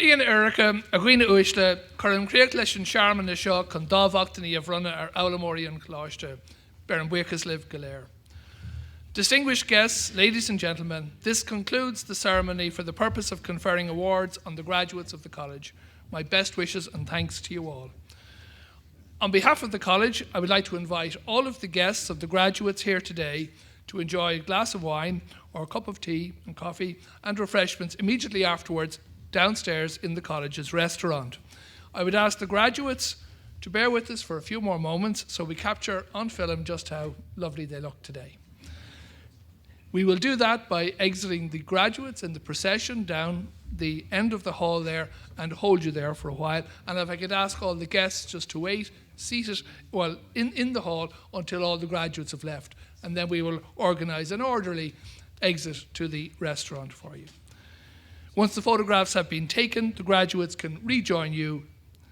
Ian Erica, a gwine uiste, Coram Creek leis an Sharman na seo chun dábhachtaní a bhrunna ar Aulamórí an Cláiste, ber an buchas live galéir. Distinguished guests, ladies and gentlemen, this concludes the ceremony for the purpose of conferring awards on the graduates of the college. My best wishes and thanks to you all. On behalf of the college, I would like to invite all of the guests of the graduates here today to enjoy a glass of wine or a cup of tea and coffee and refreshments immediately afterwards downstairs in the college's restaurant. I would ask the graduates to bear with us for a few more moments so we capture on film just how lovely they look today. We will do that by exiting the graduates in the procession down the end of the hall there and hold you there for a while. And if I could ask all the guests just to wait, seated, well, in the hall until all the graduates have left. And then we will organise an orderly exit to the restaurant for you. Once the photographs have been taken, the graduates can rejoin you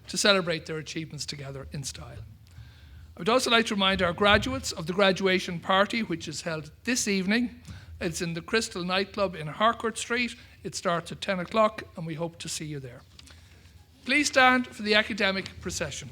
to celebrate their achievements together in style. I would also like to remind our graduates of the graduation party, which is held this evening. It's in the Crystal nightclub in Harcourt Street. It starts at 10 o'clock and we hope to see you there. Please stand for the academic procession.